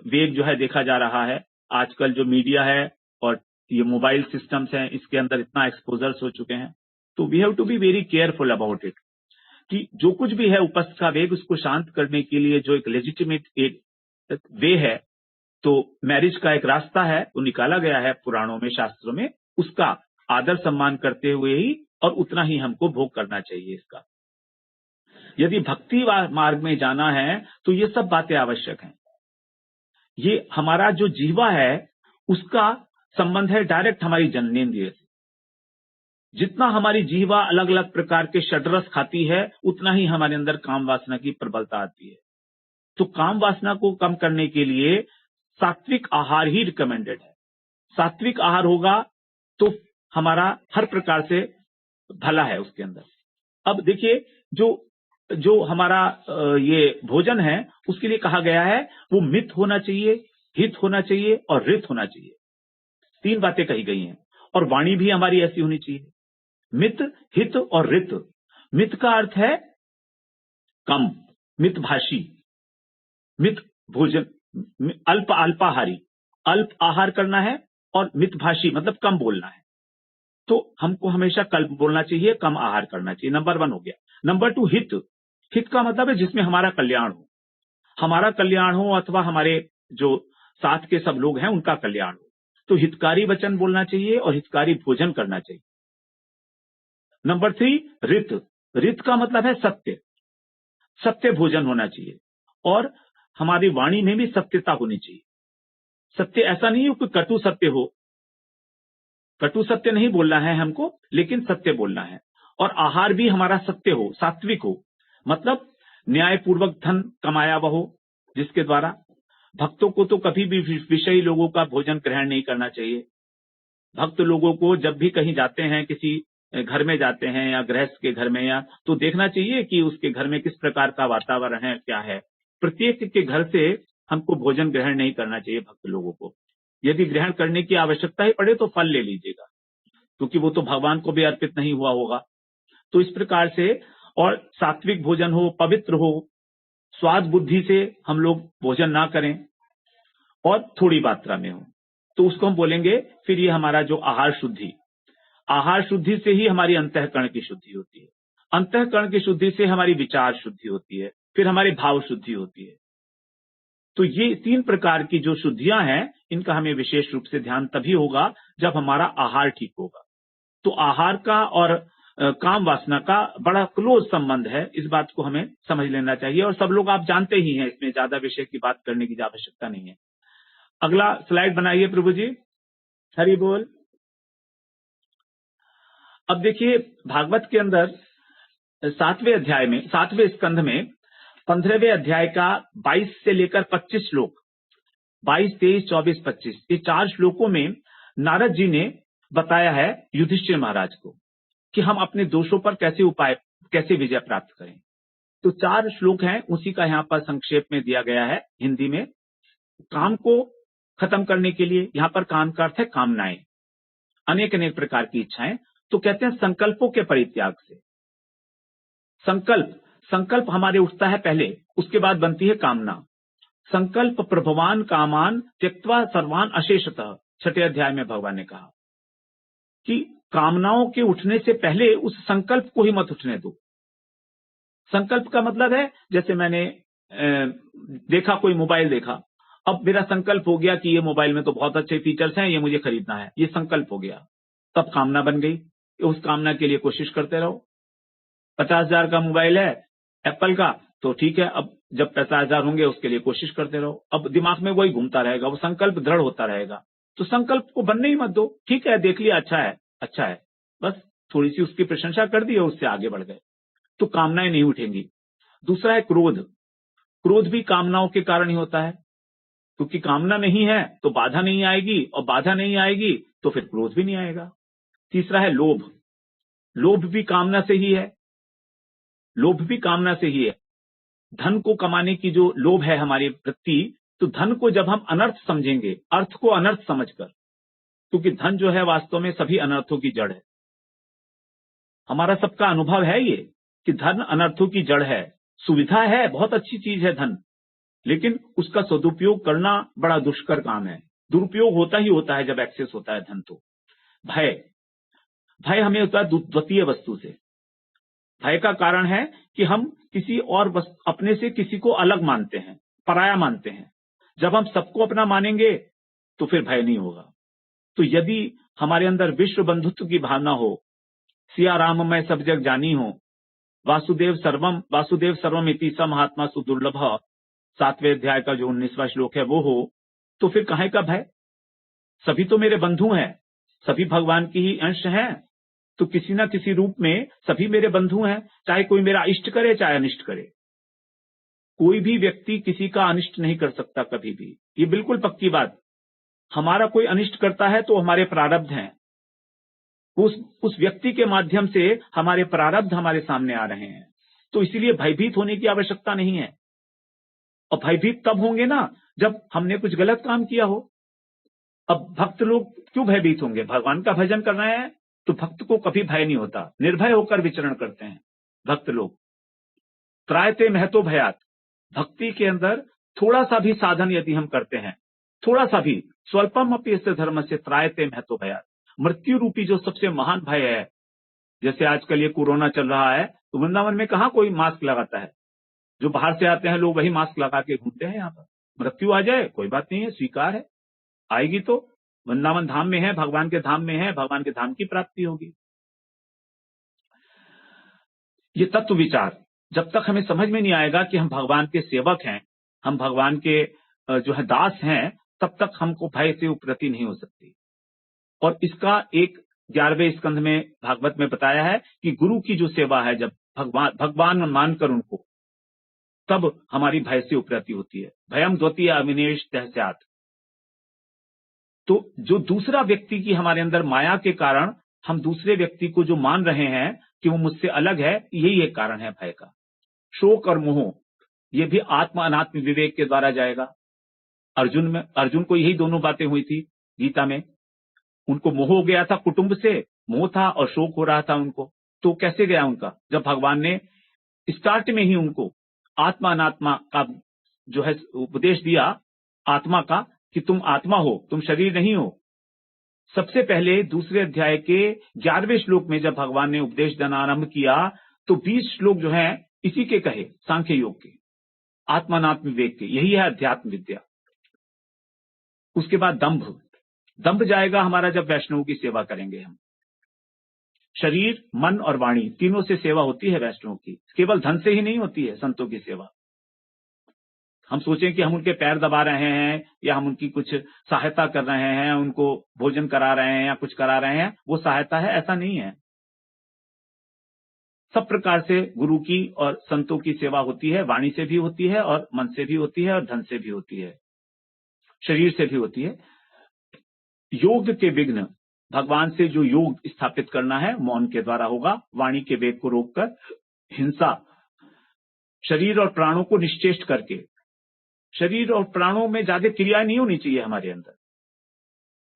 वेग जो है देखा जा रहा है। आजकल जो मीडिया है और ये मोबाइल सिस्टम्स हैं, इसके अंदर इतना एक्सपोजर्स हो चुके हैं। तो we have to be very careful about it कि जो कुछ भी है उपस्थ का वेग, उसको शांत करने के लिए जो एक लेजिटिमेट एक वे है, तो मैरिज का एक रास्ता है, वो निकाला गया है पुराणों में, शास्त्रों में। उसका आदर सम्मान करते हुए ही और उतना ही हमको भोग करना चाहिए इसका। यदि भक्ति मार्ग में जाना है तो ये सब बातें आवश्यक हैं। ये हमारा जो जीवा है उसका संबंध है डायरेक्ट हमारी जननेंद्रिय से। जितना हमारी जीवा अलग अलग प्रकार के षड्रस खाती है, उतना ही हमारे अंदर काम वासना की प्रबलता आती है। तो काम वासना को कम करने के लिए सात्विक आहार ही रिकमेंडेड है। सात्विक आहार होगा तो हमारा हर प्रकार से भला है उसके अंदर। अब देखिए, जो हमारा ये भोजन है उसके लिए कहा गया है वो मित होना चाहिए, हित होना चाहिए और ऋत होना चाहिए। 3 बातें कही गई हैं और वाणी भी हमारी ऐसी होनी चाहिए, मित, हित और ऋत। मित का अर्थ है कम, मितभाषी, मित भोजन, अल्पाहारी, अल्प आहार करना है, और मितभाषी मतलब कम बोलना है। तो हमको हमेशा कम बोलना चाहिए, कम आहार करना चाहिए। नंबर 1 हो गया। नंबर 2 हित। हित का मतलब है जिसमें हमारा कल्याण हो, हमारा कल्याण हो अथवा हमारे जो साथ के सब लोग हैं उनका कल्याण हो। तो हितकारी वचन बोलना चाहिए और हितकारी भोजन करना चाहिए। नंबर 3 ऋत। ऋत का मतलब है सत्य, सत्य भोजन होना चाहिए और हमारी वाणी में भी सत्यता होनी चाहिए। सत्य ऐसा नहीं हो कि कटु सत्य हो, कटु सत्य नहीं बोलना है हमको, लेकिन सत्य बोलना है। और आहार भी हमारा सत्य हो, सात्विक हो, मतलब न्यायपूर्वक धन कमाया हुआ हो, जिसके द्वारा भक्तों को तो कभी भी विषयी लोगों का भोजन ग्रहण नहीं करना चाहिए। भक्त लोगों को जब भी कहीं जाते हैं, किसी घर में जाते हैं या गृहस्थ के घर में, या तो देखना चाहिए कि उसके घर में किस प्रकार का वातावरण है, क्या है। प्रत्येक के घर से हमको भोजन ग्रहण नहीं करना चाहिए भक्त लोगों को। यदि ग्रहण करने की आवश्यकता ही पड़े तो फल ले लीजिएगा, क्योंकि वो तो भगवान को भी अर्पित नहीं हुआ होगा। तो इस प्रकार से, और सात्विक भोजन हो, पवित्र हो, स्वाद बुद्धि से हम लोग भोजन ना करें और थोड़ी मात्रा में हो, तो उसको हम बोलेंगे। फिर ये हमारा जो आहार शुद्धि, आहार शुद्धि से ही हमारी अंतःकरण की शुद्धि होती है, अंतःकरण की शुद्धि से हमारी विचार शुद्धि होती है, फिर हमारी भाव शुद्धि होती है। तो ये 3 प्रकार की जो शुद्धियां हैं, इनका हमें विशेष रूप से ध्यान तभी होगा जब हमारा आहार ठीक होगा। तो आहार का और काम वासना का बड़ा क्लोज संबंध है, इस बात को हमें समझ लेना चाहिए। और सब लोग आप जानते ही हैं, इसमें ज्यादा विषय की बात करने की आवश्यकता नहीं है। अगला स्लाइड बनाइए प्रभु जी। हरि बोल। अब देखिए, भागवत के अंदर 7वें अध्याय में, 7वें स्कंध में 15वें अध्याय का 22 से लेकर 25 श्लोक, 22, 23, 24, 25, ये 4 श्लोकों में नारद जी ने बताया है युधिष्ठिर महाराज को कि हम अपने दोषों पर कैसे विजय प्राप्त करें। तो 4 श्लोक हैं, उसी का यहाँ पर संक्षेप में दिया गया है हिंदी में। काम को खत्म करने के लिए, यहाँ पर काम का अर्थ है कामनाएं, अनेक अनेक प्रकार की इच्छाएं। तो कहते हैं संकल्पों के परित्याग से। संकल्प हमारे उठता है पहले, उसके बाद बनती है कामना। संकल्प प्रभवान कामान त्यक्त्वा सर्वान अशेषतः, 6ठे अध्याय में भगवान ने कहा कि कामनाओं के उठने से पहले उस संकल्प को ही मत उठने दो। संकल्प का मतलब है, जैसे मैंने देखा, कोई मोबाइल देखा, अब मेरा संकल्प हो गया कि ये मोबाइल में तो बहुत अच्छे फीचर्स हैं, ये मुझे खरीदना है, ये संकल्प हो गया, तब कामना बन गई। उस कामना के लिए कोशिश करते रहो। 50,000 का मोबाइल है एप्पल का, तो ठीक है, अब जब 50,000 होंगे उसके लिए कोशिश करते रहो। अब दिमाग में वही घूमता रहेगा, वो संकल्प दृढ़ होता रहेगा, तो संकल्प को बनने ही मत दो। ठीक है, देख लिया, अच्छा है, अच्छा है, बस थोड़ी सी उसकी प्रशंसा कर दी और उससे आगे बढ़ गए, तो कामनाएं नहीं उठेंगी। दूसरा है क्रोध। क्रोध भी कामनाओं के कारण ही होता है, क्योंकि कामना नहीं है तो बाधा नहीं आएगी, और बाधा नहीं आएगी तो फिर क्रोध भी नहीं आएगा। तीसरा है लोभ। लोभ भी कामना से ही है, लोभ भी कामना से ही है। धन को कमाने की जो लोभ है हमारी वृत्ति, तो धन को जब हम अनर्थ समझेंगे, अर्थ को अनर्थ समझकर, क्योंकि धन जो है वास्तव में सभी अनर्थों की जड़ है। हमारा सबका अनुभव है ये कि धन अनर्थों की जड़ है। सुविधा है, बहुत अच्छी चीज है धन, लेकिन उसका सदुपयोग करना बड़ा दुष्कर काम है। दुरुपयोग होता ही होता है जब एक्सेस होता है धन। तो भय, भय हमें होता है द्वितीय वस्तु से। भय का कारण है कि हम किसी और अपने से किसी को अलग मानते हैं, पराया मानते हैं। जब हम सबको अपना मानेंगे तो फिर भय नहीं होगा। तो यदि हमारे अंदर विश्व बंधुत्व की भावना हो, सिया राम मैं सब जग जानी हो, वासुदेव सर्वम इति स महात्मा सुदुर्लभ, 7वें अध्याय का जो 19वां श्लोक है वो हो, तो फिर काहे का भय? सभी तो मेरे बंधु हैं, सभी भगवान की ही अंश हैं, तो किसी ना किसी रूप में सभी मेरे बंधु हैं, चाहे कोई मेरा इष्ट करे चाहे अनिष्ट करे। कोई भी व्यक्ति किसी का अनिष्ट नहीं कर सकता कभी भी, ये बिल्कुल पक्की बात। हमारा कोई अनिष्ट करता है तो हमारे प्रारब्ध हैं, उस व्यक्ति के माध्यम से हमारे प्रारब्ध हमारे सामने आ रहे हैं। तो इसीलिए भयभीत होने की आवश्यकता नहीं है। और भयभीत तब होंगे ना जब हमने कुछ गलत काम किया हो। अब भक्त लोग क्यों भयभीत होंगे? भगवान का भजन कर रहे हैं तो भक्त को कभी भय नहीं होता, निर्भय होकर विचरण करते हैं भक्त लोग। त्रायते महतो भयात, भक्ति के अंदर थोड़ा सा भी साधन यदि हम करते हैं, थोड़ा सा भी, स्वल्पम अपि यस्य धर्म से त्रायते महतो भयात, मृत्यु रूपी जो सबसे महान भय है, जैसे आजकल ये कोरोना चल रहा है, तो वृंदावन में कहाँ कोई मास्क लगाता है? जो बाहर से आते हैं लोग वही मास्क लगा के घूमते हैं। यहाँ पर मृत्यु आ जाए कोई बात नहीं है, स्वीकार है, आएगी तो वृंदावन धाम में है, भगवान के धाम में है, भगवान के धाम की प्राप्ति होगी। ये तत्व विचार जब तक हमें समझ में नहीं आएगा कि हम भगवान के सेवक हैं, हम भगवान के जो है दास हैं, तब तक हमको भय से उपरति नहीं हो सकती। और इसका एक 11वें स्कंध में भागवत में बताया है कि गुरु की जो सेवा है, जब भगवान मानकर उनको, तब हमारी भय से उपरति होती है। भयम द्वितीय अविनेश तहस्यात्। तो जो दूसरा व्यक्ति की हमारे अंदर माया के कारण हम दूसरे व्यक्ति को जो मान रहे हैं कि वो मुझसे अलग है, यही एक कारण है भय का। शोक और मोह, ये भी आत्म अनात्म विवेक के द्वारा जाएगा। अर्जुन को यही दोनों बातें हुई थी गीता में। उनको मोह हो गया था, कुटुंब से मोह था और शोक हो रहा था उनको। तो कैसे गया उनका? जब भगवान ने स्टार्ट में ही उनको आत्मा अनात्मा का जो है उपदेश दिया, आत्मा का, कि तुम आत्मा हो, तुम शरीर नहीं हो। सबसे पहले दूसरे अध्याय के 11वें श्लोक में जब भगवान ने उपदेश देना आरंभ किया, तो 20 श्लोक जो हैं इसी के कहे, सांख्य योग के, आत्मानात्म विवेक के। यही है अध्यात्म विद्या। उसके बाद दंभ जाएगा हमारा जब वैष्णव की सेवा करेंगे हम। शरीर, मन और वाणी तीनों से सेवा होती है वैष्णव की, केवल धन से ही नहीं होती है संतों की सेवा। हम सोचें कि हम उनके पैर दबा रहे हैं या हम उनकी कुछ सहायता कर रहे हैं, उनको भोजन करा रहे हैं या कुछ करा रहे हैं, वो सहायता है, ऐसा नहीं है। सब प्रकार से गुरु की और संतों की सेवा होती है, वाणी से भी होती है और मन से भी होती है और धन से भी होती है, शरीर से भी होती है। योग के विघ्न, भगवान से जो योग स्थापित करना है मौन के द्वारा होगा, वाणी के वेग को रोककर, हिंसा, शरीर और प्राणों को निश्चेष्ट करके। शरीर और प्राणों में ज्यादा क्रिया नहीं होनी चाहिए हमारे अंदर।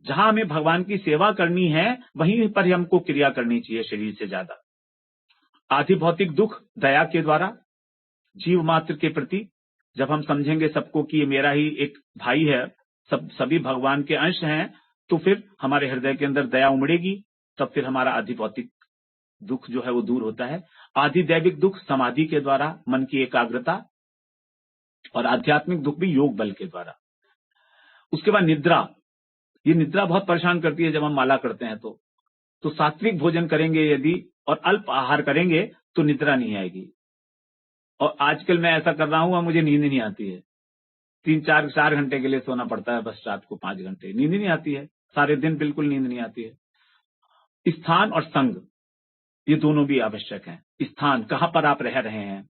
जहां हमें भगवान की सेवा करनी है वहीं पर ही हमको क्रिया करनी चाहिए शरीर से ज्यादा। आधि भौतिक दुख दया के द्वारा जीव मात्र के प्रति, जब हम समझेंगे सबको कि ये मेरा ही एक भाई है, सभी भगवान के अंश हैं, तो फिर हमारे हृदय के अंदर दया उमड़ेगी, तब फिर हमारा आधि भौतिक दुख जो है वो दूर होता है। आधि दैविक दुख समाधि के द्वारा, मन की एकाग्रता, और आध्यात्मिक दुख भी योग बल के द्वारा। उसके बाद निद्रा, ये निद्रा बहुत परेशान करती है जब हम माला करते हैं। तो सात्विक भोजन करेंगे यदि और अल्प आहार करेंगे तो निद्रा नहीं आएगी। और आजकल मैं ऐसा कर रहा हूं, मुझे नींद नहीं आती है। 3-4 घंटे के लिए सोना पड़ता है, बस रात को 5 घंटे नींद नहीं आती है, सारे दिन बिल्कुल नींद नहीं आती है। स्थान और संग ये दोनों भी आवश्यक हैं। स्थान कहां पर आप रह रहे हैं,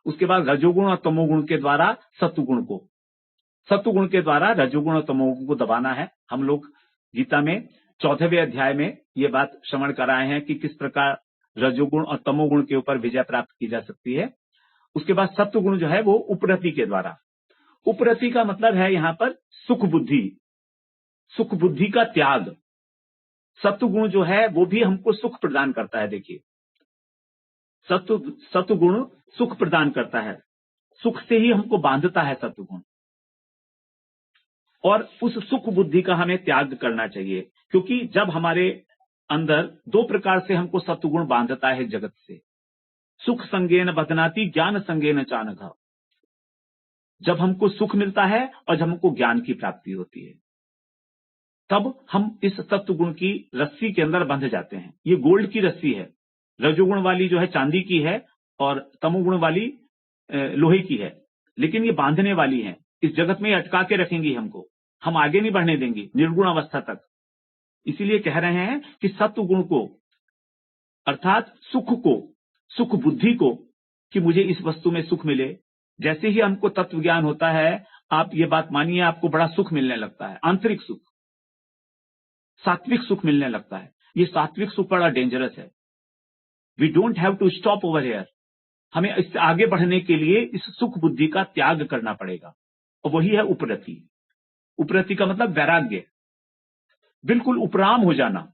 उसके बाद रजोगुण और तमोगुण के द्वारा सत्वगुण के द्वारा रजोगुण और तमोगुण को दबाना है। हम लोग गीता में 14वें अध्याय में ये बात श्रवण कराए हैं कि किस प्रकार रजोगुण और तमोगुण के ऊपर विजय प्राप्त की जा सकती है। उसके बाद सत्वगुण जो है वो उपरति के द्वारा, उपरति का मतलब है यहां पर सुख बुद्धि का त्याग। सत्वगुण जो है वो भी हमको सुख प्रदान करता है। देखिए, सत्वगुण सुख प्रदान करता है, सुख से ही हमको बांधता है सत्वगुण, और उस सुख बुद्धि का हमें त्याग करना चाहिए। क्योंकि जब हमारे अंदर दो प्रकार से हमको सत्वगुण बांधता है जगत से, सुख संगेन बदनाति, ज्ञान संगेन चानघ। जब हमको सुख मिलता है और जब हमको ज्ञान की प्राप्ति होती है, तब हम इस सत्वगुण की रस्सी के अंदर बंध जाते हैं। ये गोल्ड की रस्सी है, रजोगुण वाली जो है चांदी की है और तमोगुण वाली लोहे की है, लेकिन ये बांधने वाली है। इस जगत में अटका के रखेंगी हमको, हम आगे नहीं बढ़ने देंगी निर्गुण अवस्था तक। इसीलिए कह रहे हैं कि सत्वगुण को, अर्थात सुख बुद्धि को, कि मुझे इस वस्तु में सुख मिले। जैसे ही हमको तत्व ज्ञान होता है, आप ये बात मानिए, आपको बड़ा सुख मिलने लगता है, आंतरिक सुख, सात्विक सुख मिलने लगता है। ये सात्विक सुख बड़ा डेंजरस है। We don't have to stop over here. हमें इससे आगे बढ़ने के लिए इस सुख बुद्धि का त्याग करना पड़ेगा, और वही है उपरति। उपरति का मतलब वैराग्य, बिल्कुल उपराम हो जाना।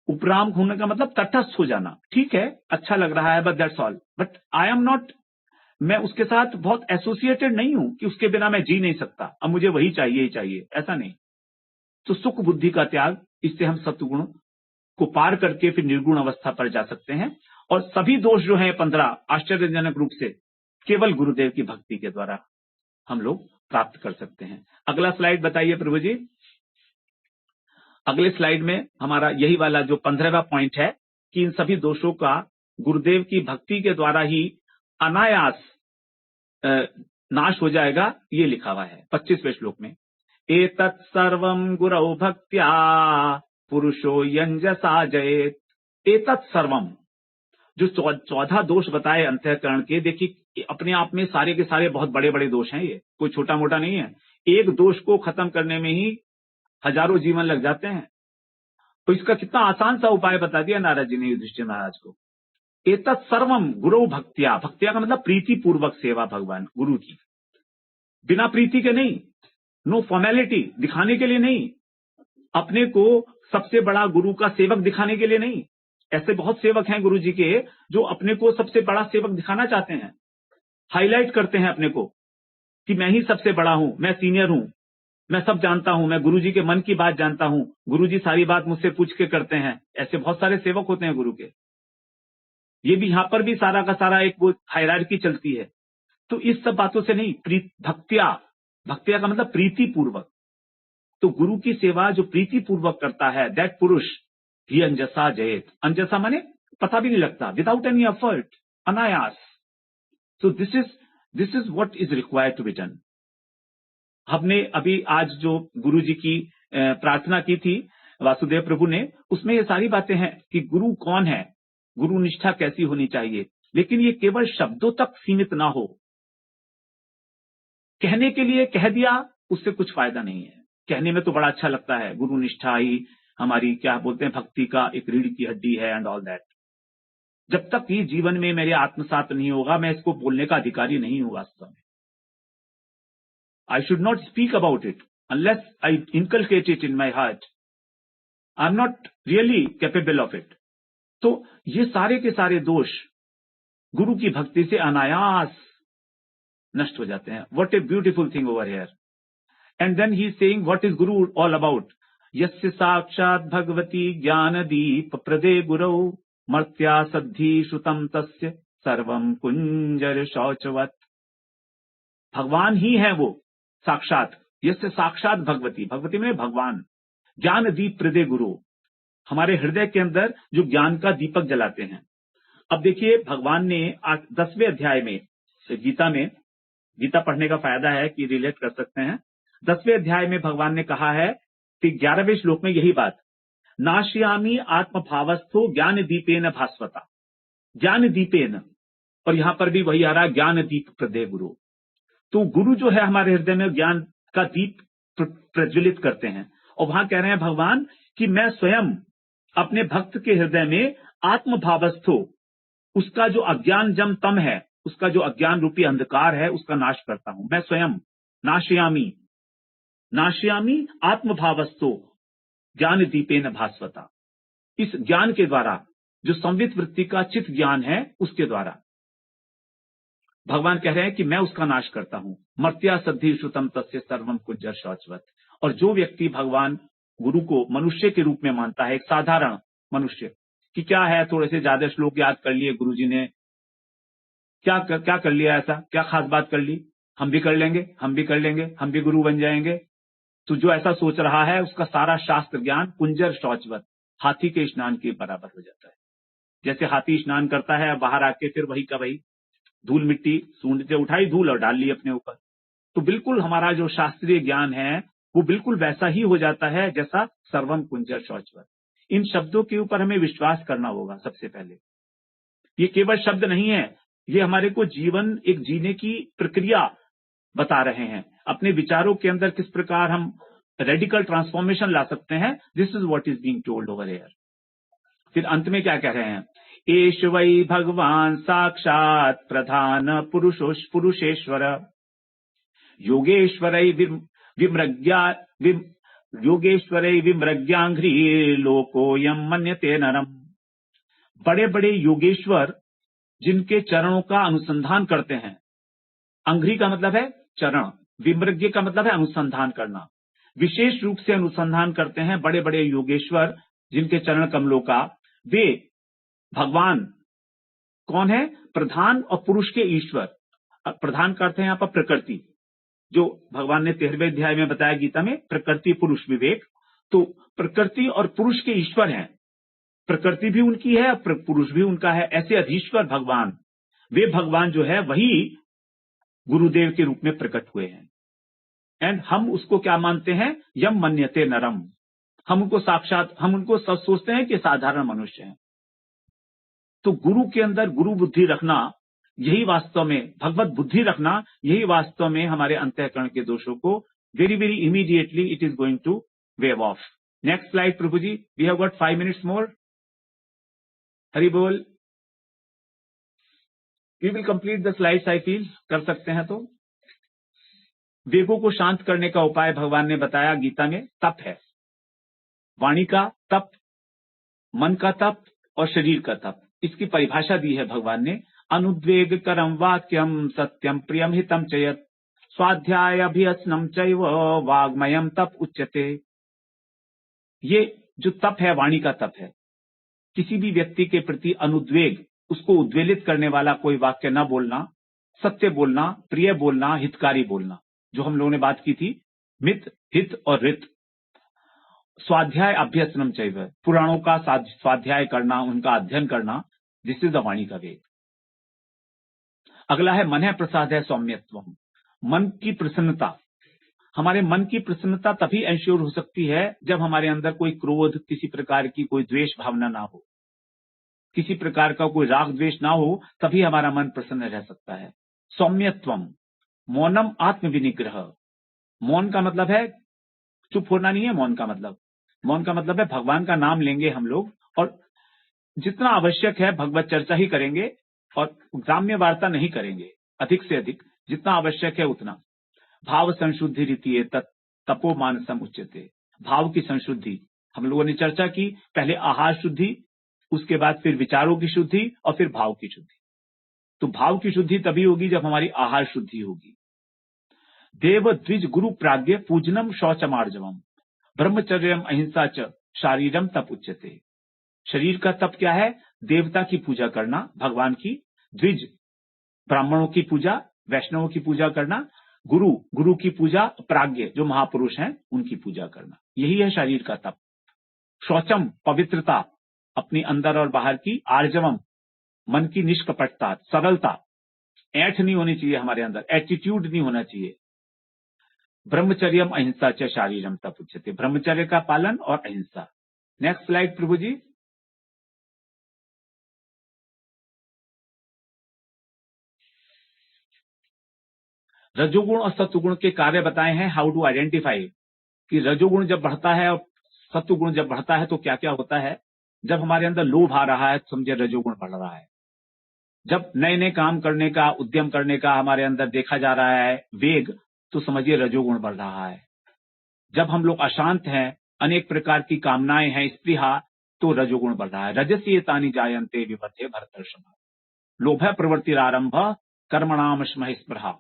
उपराम होने का मतलब तटस्थ हो जाना। ठीक है, अच्छा लग रहा है, but that's all, but I am not, मैं उसके साथ बहुत एसोसिएटेड नहीं हूं कि उसके बिना मैं जी नहीं सकता, अब मुझे वही चाहिए ही चाहिए, ऐसा नहीं। तो सुख बुद्धि का त्याग, इससे हम सत्वगुण को पार करके फिर निर्गुण अवस्था पर जा सकते हैं। और सभी दोष जो हैं 15 आश्चर्यजनक रूप से केवल गुरुदेव की भक्ति के द्वारा हम लोग प्राप्त कर सकते हैं। अगला स्लाइड बताइए प्रभु जी। अगले स्लाइड में हमारा यही वाला जो 15वां पॉइंट है कि इन सभी दोषों का गुरुदेव की भक्ति के द्वारा ही अनायास नाश हो जाएगा, ये लिखा हुआ है 25वें श्लोक में। एतत् सर्वं गुरौ भक्त्या पुरुषो यंजसा जयेत। एतत् सर्वम, जो 14 दोष बताए अंतःकरण के, देखिए अपने आप में सारे के सारे बहुत बड़े बड़े दोष हैं, ये कोई छोटा मोटा नहीं है। एक दोष को खत्म करने में ही हजारों जीवन लग जाते हैं। तो इसका कितना आसान सा उपाय बता दिया नारद जी ने युधिष्ठिर महाराज को। एतत् सर्वम गुरु भक्त्या, भक्त्या का मतलब प्रीति पूर्वक सेवा भगवान गुरु की, बिना प्रीति के नहीं, नो फॉर्मेलिटी दिखाने के लिए नहीं, अपने को सबसे बड़ा गुरु का सेवक दिखाने के लिए नहीं। ऐसे बहुत सेवक हैं गुरु जी के जो अपने को सबसे बड़ा सेवक दिखाना चाहते हैं, हाईलाइट करते हैं अपने को कि मैं ही सबसे बड़ा हूं, मैं सीनियर हूं, मैं सब जानता हूं, मैं गुरु जी के मन की बात जानता हूं, गुरु जी सारी बात मुझसे पूछ के करते हैं। ऐसे बहुत सारे सेवक होते हैं गुरु के। ये भी यहां पर भी सारा का सारा एक वो हायरार्की चलती है। तो इस सब बातों से नहीं, भक्त्या, भक्त्या का मतलब प्रीति पूर्वक। तो गुरु की सेवा जो प्रीति पूर्वक करता है, दैट पुरुष ही अंजसा जयेत। अंजसा माने पता भी नहीं लगता, विदाउट एनी एफर्ट, अनायास। So this is what is required to be done. हमने अभी आज जो गुरु जी की प्रार्थना की थी वासुदेव प्रभु ने, उसमें ये सारी बातें हैं कि गुरु कौन है, गुरु निष्ठा कैसी होनी चाहिए। लेकिन ये केवल शब्दों तक सीमित ना हो। कहने के लिए कह दिया, उससे कुछ फायदा नहीं है। कहने में तो बड़ा अच्छा लगता है, गुरु निष्ठा ही हमारी क्या बोलते हैं भक्ति का एक रीढ़ की हड्डी है एंड ऑल दैट। जब तक ये जीवन में मेरे आत्मसात नहीं होगा, मैं इसको बोलने का अधिकारी नहीं हूं वास्तव में। I should not speak about it unless I inculcate it in my heart. I'm not really capable of it. तो ये सारे के सारे दोष गुरु की भक्ति से अनायास नष्ट हो जाते हैं। What a beautiful thing over here. And then he is saying what is Guru all about. यस्य साक्षात् भगवती ज्ञानदीप प्रदे गुरौ मर्त्या सद्धि श्रुतम तस्य सर्वम कुंजर शौचवत्। भगवान ही है वो साक्षात, यस्य साक्षात भगवती, भगवती में भगवान, ज्ञान दीप प्रदे गुरु, हमारे हृदय के अंदर जो ज्ञान का दीपक जलाते हैं। अब देखिए भगवान ने 10वें अध्याय में गीता पढ़ने का फायदा है कि रिलेट कर सकते हैं। 10वें अध्याय में भगवान ने कहा है कि 11वें श्लोक में यही बात, नाशयामी आत्मभावस्थो ज्ञान दीपेन भास्वता, ज्ञान दीपेन, और यहां पर भी वही आ रहा, ज्ञान दीप प्रदे गुरु। तो गुरु जो है हमारे हृदय में ज्ञान का दीप प्रज्वलित करते हैं, और वहां कह रहे हैं भगवान कि मैं स्वयं अपने भक्त के हृदय में आत्मभावस्थो, उसका जो अज्ञान जम तम है, उसका जो अज्ञान रूपी अंधकार है, उसका नाश करता हूं। मैं स्वयं नाशयामी आत्मभावस्थो ज्ञान दीपेन भास्वता, इस ज्ञान के द्वारा, जो संवित वृत्ति का चित ज्ञान है, उसके द्वारा भगवान कह रहे हैं कि मैं उसका नाश करता हूं। मर्त्या सद्धि श्रुतम तस्य सर्वम कुंजर शौचवत। और जो व्यक्ति भगवान गुरु को मनुष्य के रूप में मानता है, एक साधारण मनुष्य, कि क्या है, थोड़े से ज्यादा श्लोक याद कर लिए गुरु जी ने, क्या कर लिया, ऐसा क्या खास बात कर ली, हम भी कर लेंगे, हम भी गुरु बन जाएंगे। तो जो ऐसा सोच रहा है, उसका सारा शास्त्र ज्ञान कुंजर शौचवत, हाथी के स्नान के बराबर हो जाता है। जैसे हाथी स्नान करता है, बाहर आके फिर वही का वही धूल मिट्टी सूंड से उठाई धूल और डाल ली अपने ऊपर। तो बिल्कुल हमारा जो शास्त्रीय ज्ञान है वो बिल्कुल वैसा ही हो जाता है जैसा सर्वम कुंजर शौचवत। इन शब्दों के ऊपर हमें विश्वास करना होगा सबसे पहले। ये केवल शब्द नहीं है, ये हमारे को जीवन एक जीने की प्रक्रिया बता रहे हैं। अपने विचारों के अंदर किस प्रकार हम रेडिकल ट्रांसफॉर्मेशन ला सकते हैं, this is what is being told over here. फिर अंत में क्या कह रहे हैं, एष वै भगवान साक्षात प्रधान पुरुषेश्वर योगेश्वरै विमृग्याघ्री लोकोयम मन्यते नरम। बड़े बड़े योगेश्वर जिनके चरणों का अनुसंधान करते हैं, अंघ्री का मतलब है चरण, विमृग्य का मतलब है अनुसंधान करना, विशेष रूप से अनुसंधान करते हैं बड़े बड़े योगेश्वर जिनके चरण कमलों का, वे भगवान कौन है, प्रधान और पुरुष के ईश्वर। प्रधान का अर्थ है यहाँ पर प्रकृति, जो भगवान ने 13वें अध्याय में बताया गीता में, प्रकृति पुरुष विवेक। तो प्रकृति और पुरुष के ईश्वर हैं, प्रकृति भी उनकी है और पुरुष भी उनका है, ऐसे अधीश्वर भगवान, वे भगवान जो है वही गुरुदेव के रूप में प्रकट हुए हैं। एंड हम उसको क्या मानते हैं, यम मन्यते नरम, हम उनको साक्षात, हम उनको सब सोचते हैं कि साधारण मनुष्य हैं। तो गुरु के अंदर गुरु बुद्धि रखना, यही वास्तव में भगवत बुद्धि रखना, यही वास्तव में हमारे अंतःकरण के दोषों को very very immediately it is going to wave off. Next slide Prabhu ji, we have got 5 minutes more. Hari बोल। We will complete the slides, I feel कर सकते हैं। तो वेगों को शांत करने का उपाय भगवान ने बताया गीता में, तप है, वाणी का तप, मन का तप और शरीर का तप। इसकी परिभाषा दी है भगवान ने, अनुद्वेग करम वाक्यम सत्यम प्रियम हितम चयत स्वाध्याय अभ्यसनम चैव वाग्मयम तप उच्यते। ये जो तप है, वाणी का तप है, किसी भी व्यक्ति के प्रति अनुद्वेग, उसको उद्वेलित करने वाला कोई वाक्य न बोलना, सत्य बोलना, प्रिय बोलना, हितकारी बोलना, जो हम लोगों ने बात की थी, मित, हित और रित। स्वाध्याय अभ्यसनम चैव, पुराणों का स्वाध्याय करना, उनका अध्ययन करना, दिस इज द वाणी का वेग। अगला है मन है प्रसाद है सौम्यत्वम, मन की प्रसन्नता। हमारे मन की प्रसन्नता तभी एंश्योर हो सकती है जब हमारे अंदर कोई क्रोध, किसी प्रकार की कोई द्वेष भावना ना हो, किसी प्रकार का कोई राग द्वेष ना हो, तभी हमारा मन प्रसन्न रह सकता है। सौम्यत्वम, मौनम आत्म विनिग्रह। मौन का मतलब है चुप होना नहीं है, मौन का मतलब है भगवान का नाम लेंगे हम लोग, और जितना आवश्यक है भगवत चर्चा ही करेंगे, और ग्राम्य वार्ता नहीं करेंगे, अधिक से अधिक जितना आवश्यक है उतना। भाव संशुद्धि रीति तपो मानसम उच्यते। भाव की संशुद्धि हम लोगों ने चर्चा की, पहले आहार शुद्धि, उसके बाद फिर विचारों की शुद्धि और फिर भाव की शुद्धि। तो भाव की शुद्धि तभी होगी जब हमारी आहार शुद्धि होगी। देव द्विज गुरु प्राज्ञ पूजनम शौचमार्जवम ब्रह्मचर्यम अहिंसा च शारीरम तप उच्यते। शरीर का तप क्या है, देवता की पूजा करना, भगवान की, द्विज ब्राह्मणों की पूजा, वैष्णवों की पूजा करना, गुरु की पूजा, प्राज्ञ जो महापुरुष हैं उनकी पूजा करना, यही है शरीर का तप। शौचम पवित्रता, अपनी अंदर और बाहर की, आर्जवम मन की निष्कपटता, सरलता, ऐठ नहीं होनी चाहिए हमारे अंदर, एटीट्यूड नहीं होना चाहिए। ब्रह्मचर्यम अहिंसा च शारीरम तप उच्यते, ब्रह्मचर्य का पालन और अहिंसा। नेक्स्ट स्लाइड प्रभु जी। रजोगुण और सत्वगुण के कार्य बताए हैं, हाउ टू आइडेंटिफाई कि रजोगुण जब बढ़ता है और सत्वगुण जब बढ़ता है तो क्या क्या होता है। जब हमारे अंदर लोभ आ रहा है तो समझे रजोगुण बढ़ रहा है। जब नए नए काम करने का, उद्यम करने का हमारे अंदर देखा जा रहा है वेग, तो समझिए रजोगुण बढ़ रहा है। जब हम लोग अशांत हैं, अनेक प्रकार की कामनाएं हैं, स्पृहा, तो रजोगुण बढ़ रहा है। रजसी तानि जायन्ते विपथे भरतर्षभ, लोभ प्रवृत्ति आरंभ कर्मणाम स्मह स्पृहा।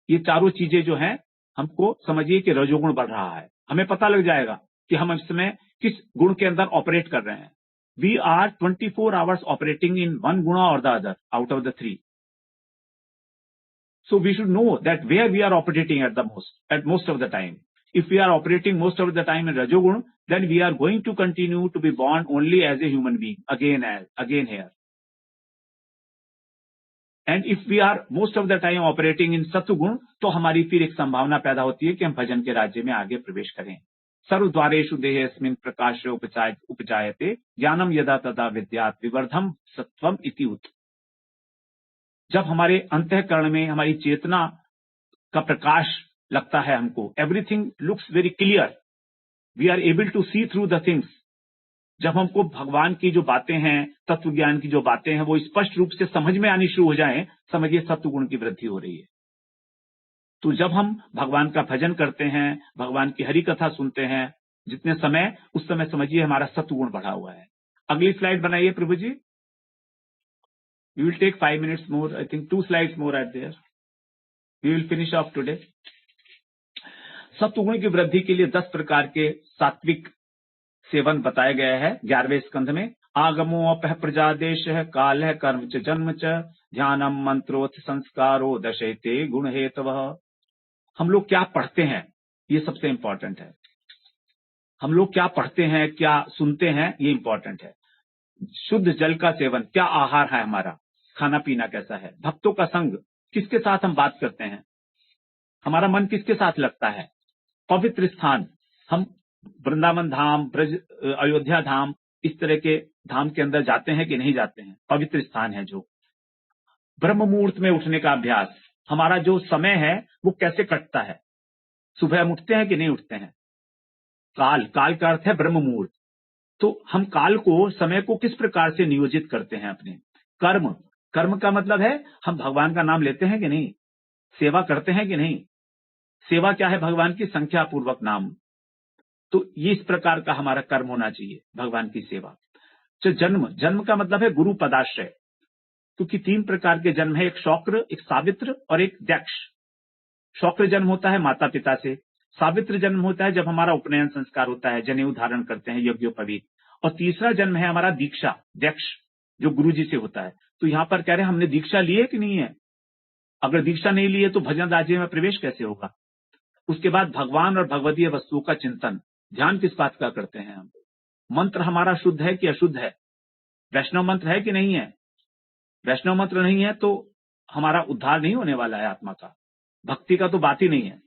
ये चारों चीजें जो हैं, हमको समझिए कि रजोगुण बढ़ रहा है। हमें पता लग जाएगा कि हम इस समय किस गुण के अंदर ऑपरेट कर रहे हैं। We are 24 hours operating in one गुणा और the other out of the 3. So we should know that where we are operating at most of the time. If we are operating most of the time in Rajogun, then we are going to continue to be born only as a human being again here. And if we are most of the time operating in Sattugun, तो हमारी फिर एक संभावना पैदा होती है कि हम भजन के राज्य में आगे प्रवेश करें। सर्वद्वारेषु देहेऽस्मिन् प्रकाशो उपजायते ज्ञानम यदा तदा विद्यात् विवर्धम सत्वम इति उत। जब हमारे अंतःकरण में हमारी चेतना का प्रकाश लगता है, हमको everything looks very clear, we are able to see through the things. जब हमको भगवान की जो बातें हैं, तत्व ज्ञान की जो बातें हैं, वो स्पष्ट रूप से समझ में आनी शुरू हो जाएं, समझिए सत्वगुण की वृद्धि हो रही है। तो जब हम भगवान का भजन करते हैं, भगवान की हरि कथा सुनते हैं जितने समय, उस समय समझिए हमारा सत्वगुण बढ़ा हुआ है। अगली स्लाइड बनाइए प्रभु जी। We will take 5 minutes more. I think 2 slides more are there. We will finish off today. सत्वगुण की वृद्धि के लिए 10 प्रकार के सात्विक सेवन बताए गए हैं 11वें स्कंध में। आगमो अपह प्रजादेश है, काल है, कर्म च जन्म च, ध्यानम मंत्रोथ संस्कारो दशैते गुण हेतवः। हम लोग क्या पढ़ते हैं, ये सबसे इंपॉर्टेंट है। हम लोग क्या पढ़ते हैं, क्या सुनते हैं, ये इंपॉर्टेंट है। शुद्ध जल का सेवन, क्या आहार है हमारा, खाना पीना कैसा है, भक्तों का संग, किसके साथ हम बात करते हैं, हमारा मन किसके साथ लगता है, पवित्र स्थान, हम वृंदावन धाम, ब्रज, अयोध्या धाम, इस तरह के धाम के अंदर जाते हैं कि नहीं जाते हैं, पवित्र स्थान है जो। ब्रह्म मुहूर्त में उठने का अभ्यास, हमारा जो समय है वो कैसे कटता है, सुबह हम उठते हैं कि नहीं उठते हैं। काल, काल का अर्थ है ब्रह्म मुहूर्त। तो हम काल को, समय को किस प्रकार से नियोजित करते हैं अपने। कर्म, कर्म का मतलब है हम भगवान का नाम लेते हैं कि नहीं, सेवा करते हैं कि नहीं। सेवा क्या है, भगवान की संख्या पूर्वक नाम। तो ये इस प्रकार का हमारा कर्म होना चाहिए, भगवान की सेवा। तो जन्म, जन्म का मतलब है गुरु पदाश्रय, क्योंकि 3 प्रकार के जन्म है, एक शौक्र, एक सावित्र और एक दक्ष। शौक्र जन्म होता है माता पिता से, सावित्र जन्म होता है जब हमारा उपनयन संस्कार होता है, जनेऊ धारण करते हैं यज्ञोपवीत, और तीसरा जन्म है हमारा दीक्षा, दक्ष, जो गुरु जी से होता है। तो यहां पर कह रहे हैं हमने दीक्षा ली है कि नहीं है। अगर दीक्षा नहीं ली है तो भजन राज्य में प्रवेश कैसे होगा। उसके बाद भगवान और भगवदीय वस्तुओं का चिंतन, ध्यान किस बात का करते हैं हम। मंत्र हमारा शुद्ध है कि अशुद्ध है, वैष्णव मंत्र है कि नहीं है। वैष्णव मंत्र नहीं है तो हमारा उद्धार नहीं होने वाला है आत्मा का, भक्ति का तो बात ही नहीं है।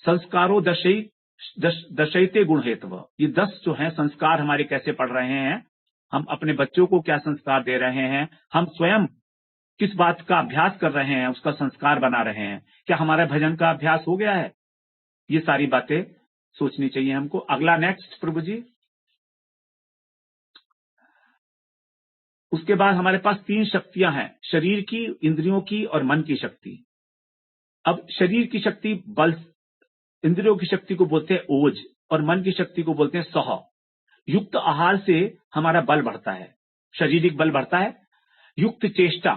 संस्कारों दशैते गुण हेतव, ये 10 जो है संस्कार हमारे कैसे पढ़ रहे हैं, हम अपने बच्चों को क्या संस्कार दे रहे हैं, हम स्वयं किस बात का अभ्यास कर रहे हैं, उसका संस्कार बना रहे हैं, क्या हमारा भजन का अभ्यास हो गया है। ये सारी बातें सोचनी चाहिए हमको। अगला नेक्स्ट प्रभु जी। उसके बाद हमारे पास 3 शक्तियां हैं, शरीर की, इंद्रियों की और मन की शक्ति। अब शरीर की शक्ति बल, इंद्रियों की शक्ति को बोलते हैं ओज, और मन की शक्ति को बोलते हैं सह। युक्त आहार से हमारा बल बढ़ता है, शारीरिक बल बढ़ता है। युक्त चेष्टा,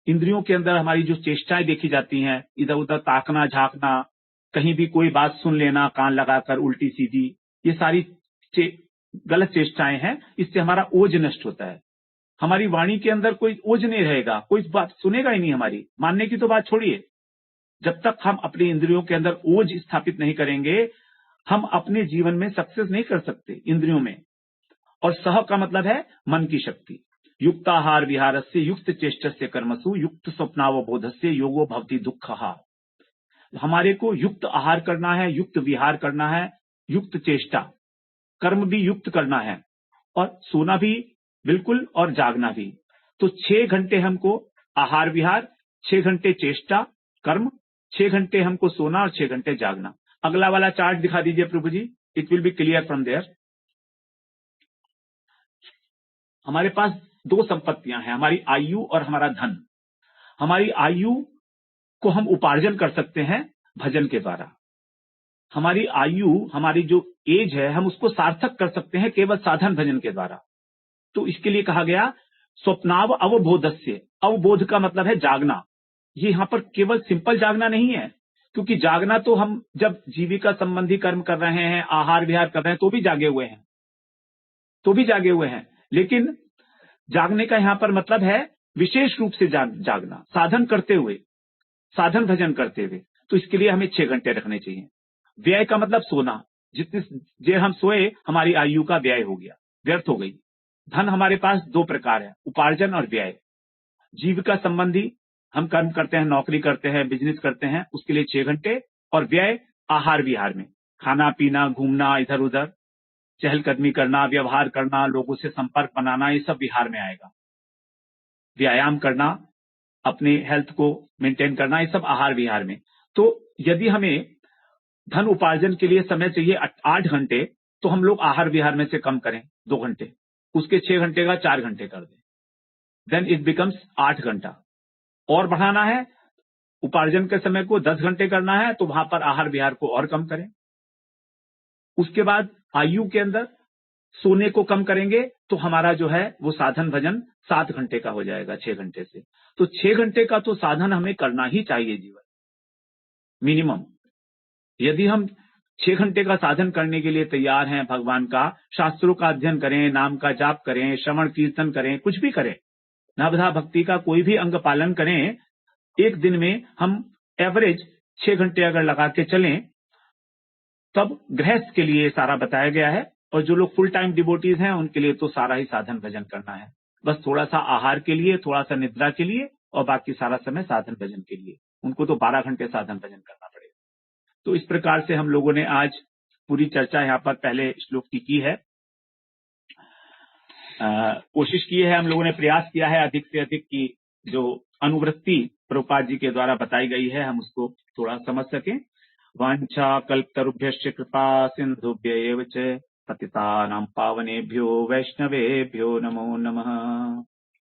इंद्रियों के अंदर हमारी जो चेष्टाएं देखी जाती हैं, इधर उधर ताकना, झांकना, कहीं भी कोई बात सुन लेना कान लगाकर उल्टी सीधी, ये सारी गलत चेष्टाएं हैं, इससे हमारा ओज नष्ट होता है। हमारी वाणी के अंदर कोई ओज नहीं रहेगा, कोई बात सुनेगा ही नहीं हमारी, मानने की तो बात छोड़िए। जब तक हम अपनी इंद्रियों के अंदर ओज स्थापित नहीं करेंगे, हम अपने जीवन में सक्सेस नहीं कर सकते इंद्रियों में। और सह का मतलब है मन की शक्ति। युक्ताहार विहारस्य युक्त चेष्टस्य कर्मसु युक्त स्वप्नावबोधस्य योगो भवति दुःखः। हमारे को युक्त आहार करना है, युक्त विहार करना है, युक्त चेष्टा, कर्म भी युक्त करना है और सोना भी बिल्कुल और जागना भी। तो 6 घंटे हमको आहार विहार, 6 घंटे चेष्टा कर्म, 6 घंटे हमको सोना और 6 घंटे जागना। अगला वाला चार्ट दिखा दीजिए Prabhu ji, it will be clear from there. हमारे पास 2 संपत्तियां हैं, हमारी आयु और हमारा धन। हमारी आयु को हम उपार्जन कर सकते हैं भजन के द्वारा। हमारी आयु, हमारी जो एज है, हम उसको सार्थक कर सकते हैं केवल साधन भजन के द्वारा। तो इसके लिए कहा गया स्वप्नाव अवबोधस्य। अवबोध का मतलब है जागना। ये यहां पर केवल सिंपल जागना नहीं है, क्योंकि जागना तो हम जब जीविका संबंधी कर्म कर रहे हैं, आहार विहार कर रहे हैं, तो भी जागे हुए हैं। लेकिन जागने का यहां पर मतलब है विशेष रूप से जागना, साधन करते हुए, साधन भजन करते हुए। तो इसके लिए हमें 6 घंटे रखने चाहिए। व्यय का मतलब सोना। जितनी देर हम सोए, हमारी आयु का व्यय हो गया, व्यर्थ हो गई। धन हमारे पास 2 प्रकार है, उपार्जन और व्यय। जीविका संबंधी हम कर्म करते हैं, नौकरी करते हैं, बिजनेस करते हैं, उसके लिए 6 घंटे। और व्यय आहार विहार में, खाना पीना, घूमना, इधर उधर चहलकदमी करना, व्यवहार करना, लोगों से संपर्क बनाना, ये सब विहार में आएगा। व्यायाम करना, अपने हेल्थ को मेंटेन करना, ये सब आहार विहार में। तो यदि हमें धन उपार्जन के लिए समय चाहिए 8 घंटे, तो हम लोग आहार विहार में से कम करें 2 घंटे, उसके 6 घंटे का 4 घंटे कर दें, देन इट बिकम्स 8 घंटा। और बढ़ाना है उपार्जन के समय को 10 घंटे करना है, तो वहां पर आहार विहार को और कम करें। उसके बाद आयु के अंदर सोने को कम करेंगे, तो हमारा जो है वो साधन भजन 7 घंटे का हो जाएगा 6 घंटे से। तो 6 घंटे का तो साधन हमें करना ही चाहिए जीवन मिनिमम। यदि हम 6 घंटे का साधन करने के लिए तैयार हैं, भगवान का शास्त्रों का अध्ययन करें, नाम का जाप करें, श्रवण कीर्तन करें, कुछ भी करें, नवधा भक्ति का कोई भी अंग पालन करें, एक दिन में हम एवरेज 6 घंटे अगर लगा के चलें, तब गृहस्थ के लिए सारा बताया गया है। और जो लोग फुल टाइम डिवोटीज हैं, उनके लिए तो सारा ही साधन भजन करना है। बस थोड़ा सा आहार के लिए, थोड़ा सा निद्रा के लिए, और बाकी सारा समय साधन भजन के लिए। उनको तो 12 घंटे साधन भजन करना पड़ेगा। तो इस प्रकार से हम लोगों ने आज पूरी चर्चा यहाँ पर पहले श्लोक की है। कोशिश की है, हम लोगों ने प्रयास किया है अधिक से अधिक की जो अनुवृत्ति प्रभुपाद जी के द्वारा बताई गई है, हम उसको थोड़ा समझ सकें। वांछा कल्पतरुभ्यश्च कृपा सिंधुभ्य एव च पतितानां पावनेभ्यो वैष्णवेभ्यो नमो नमः।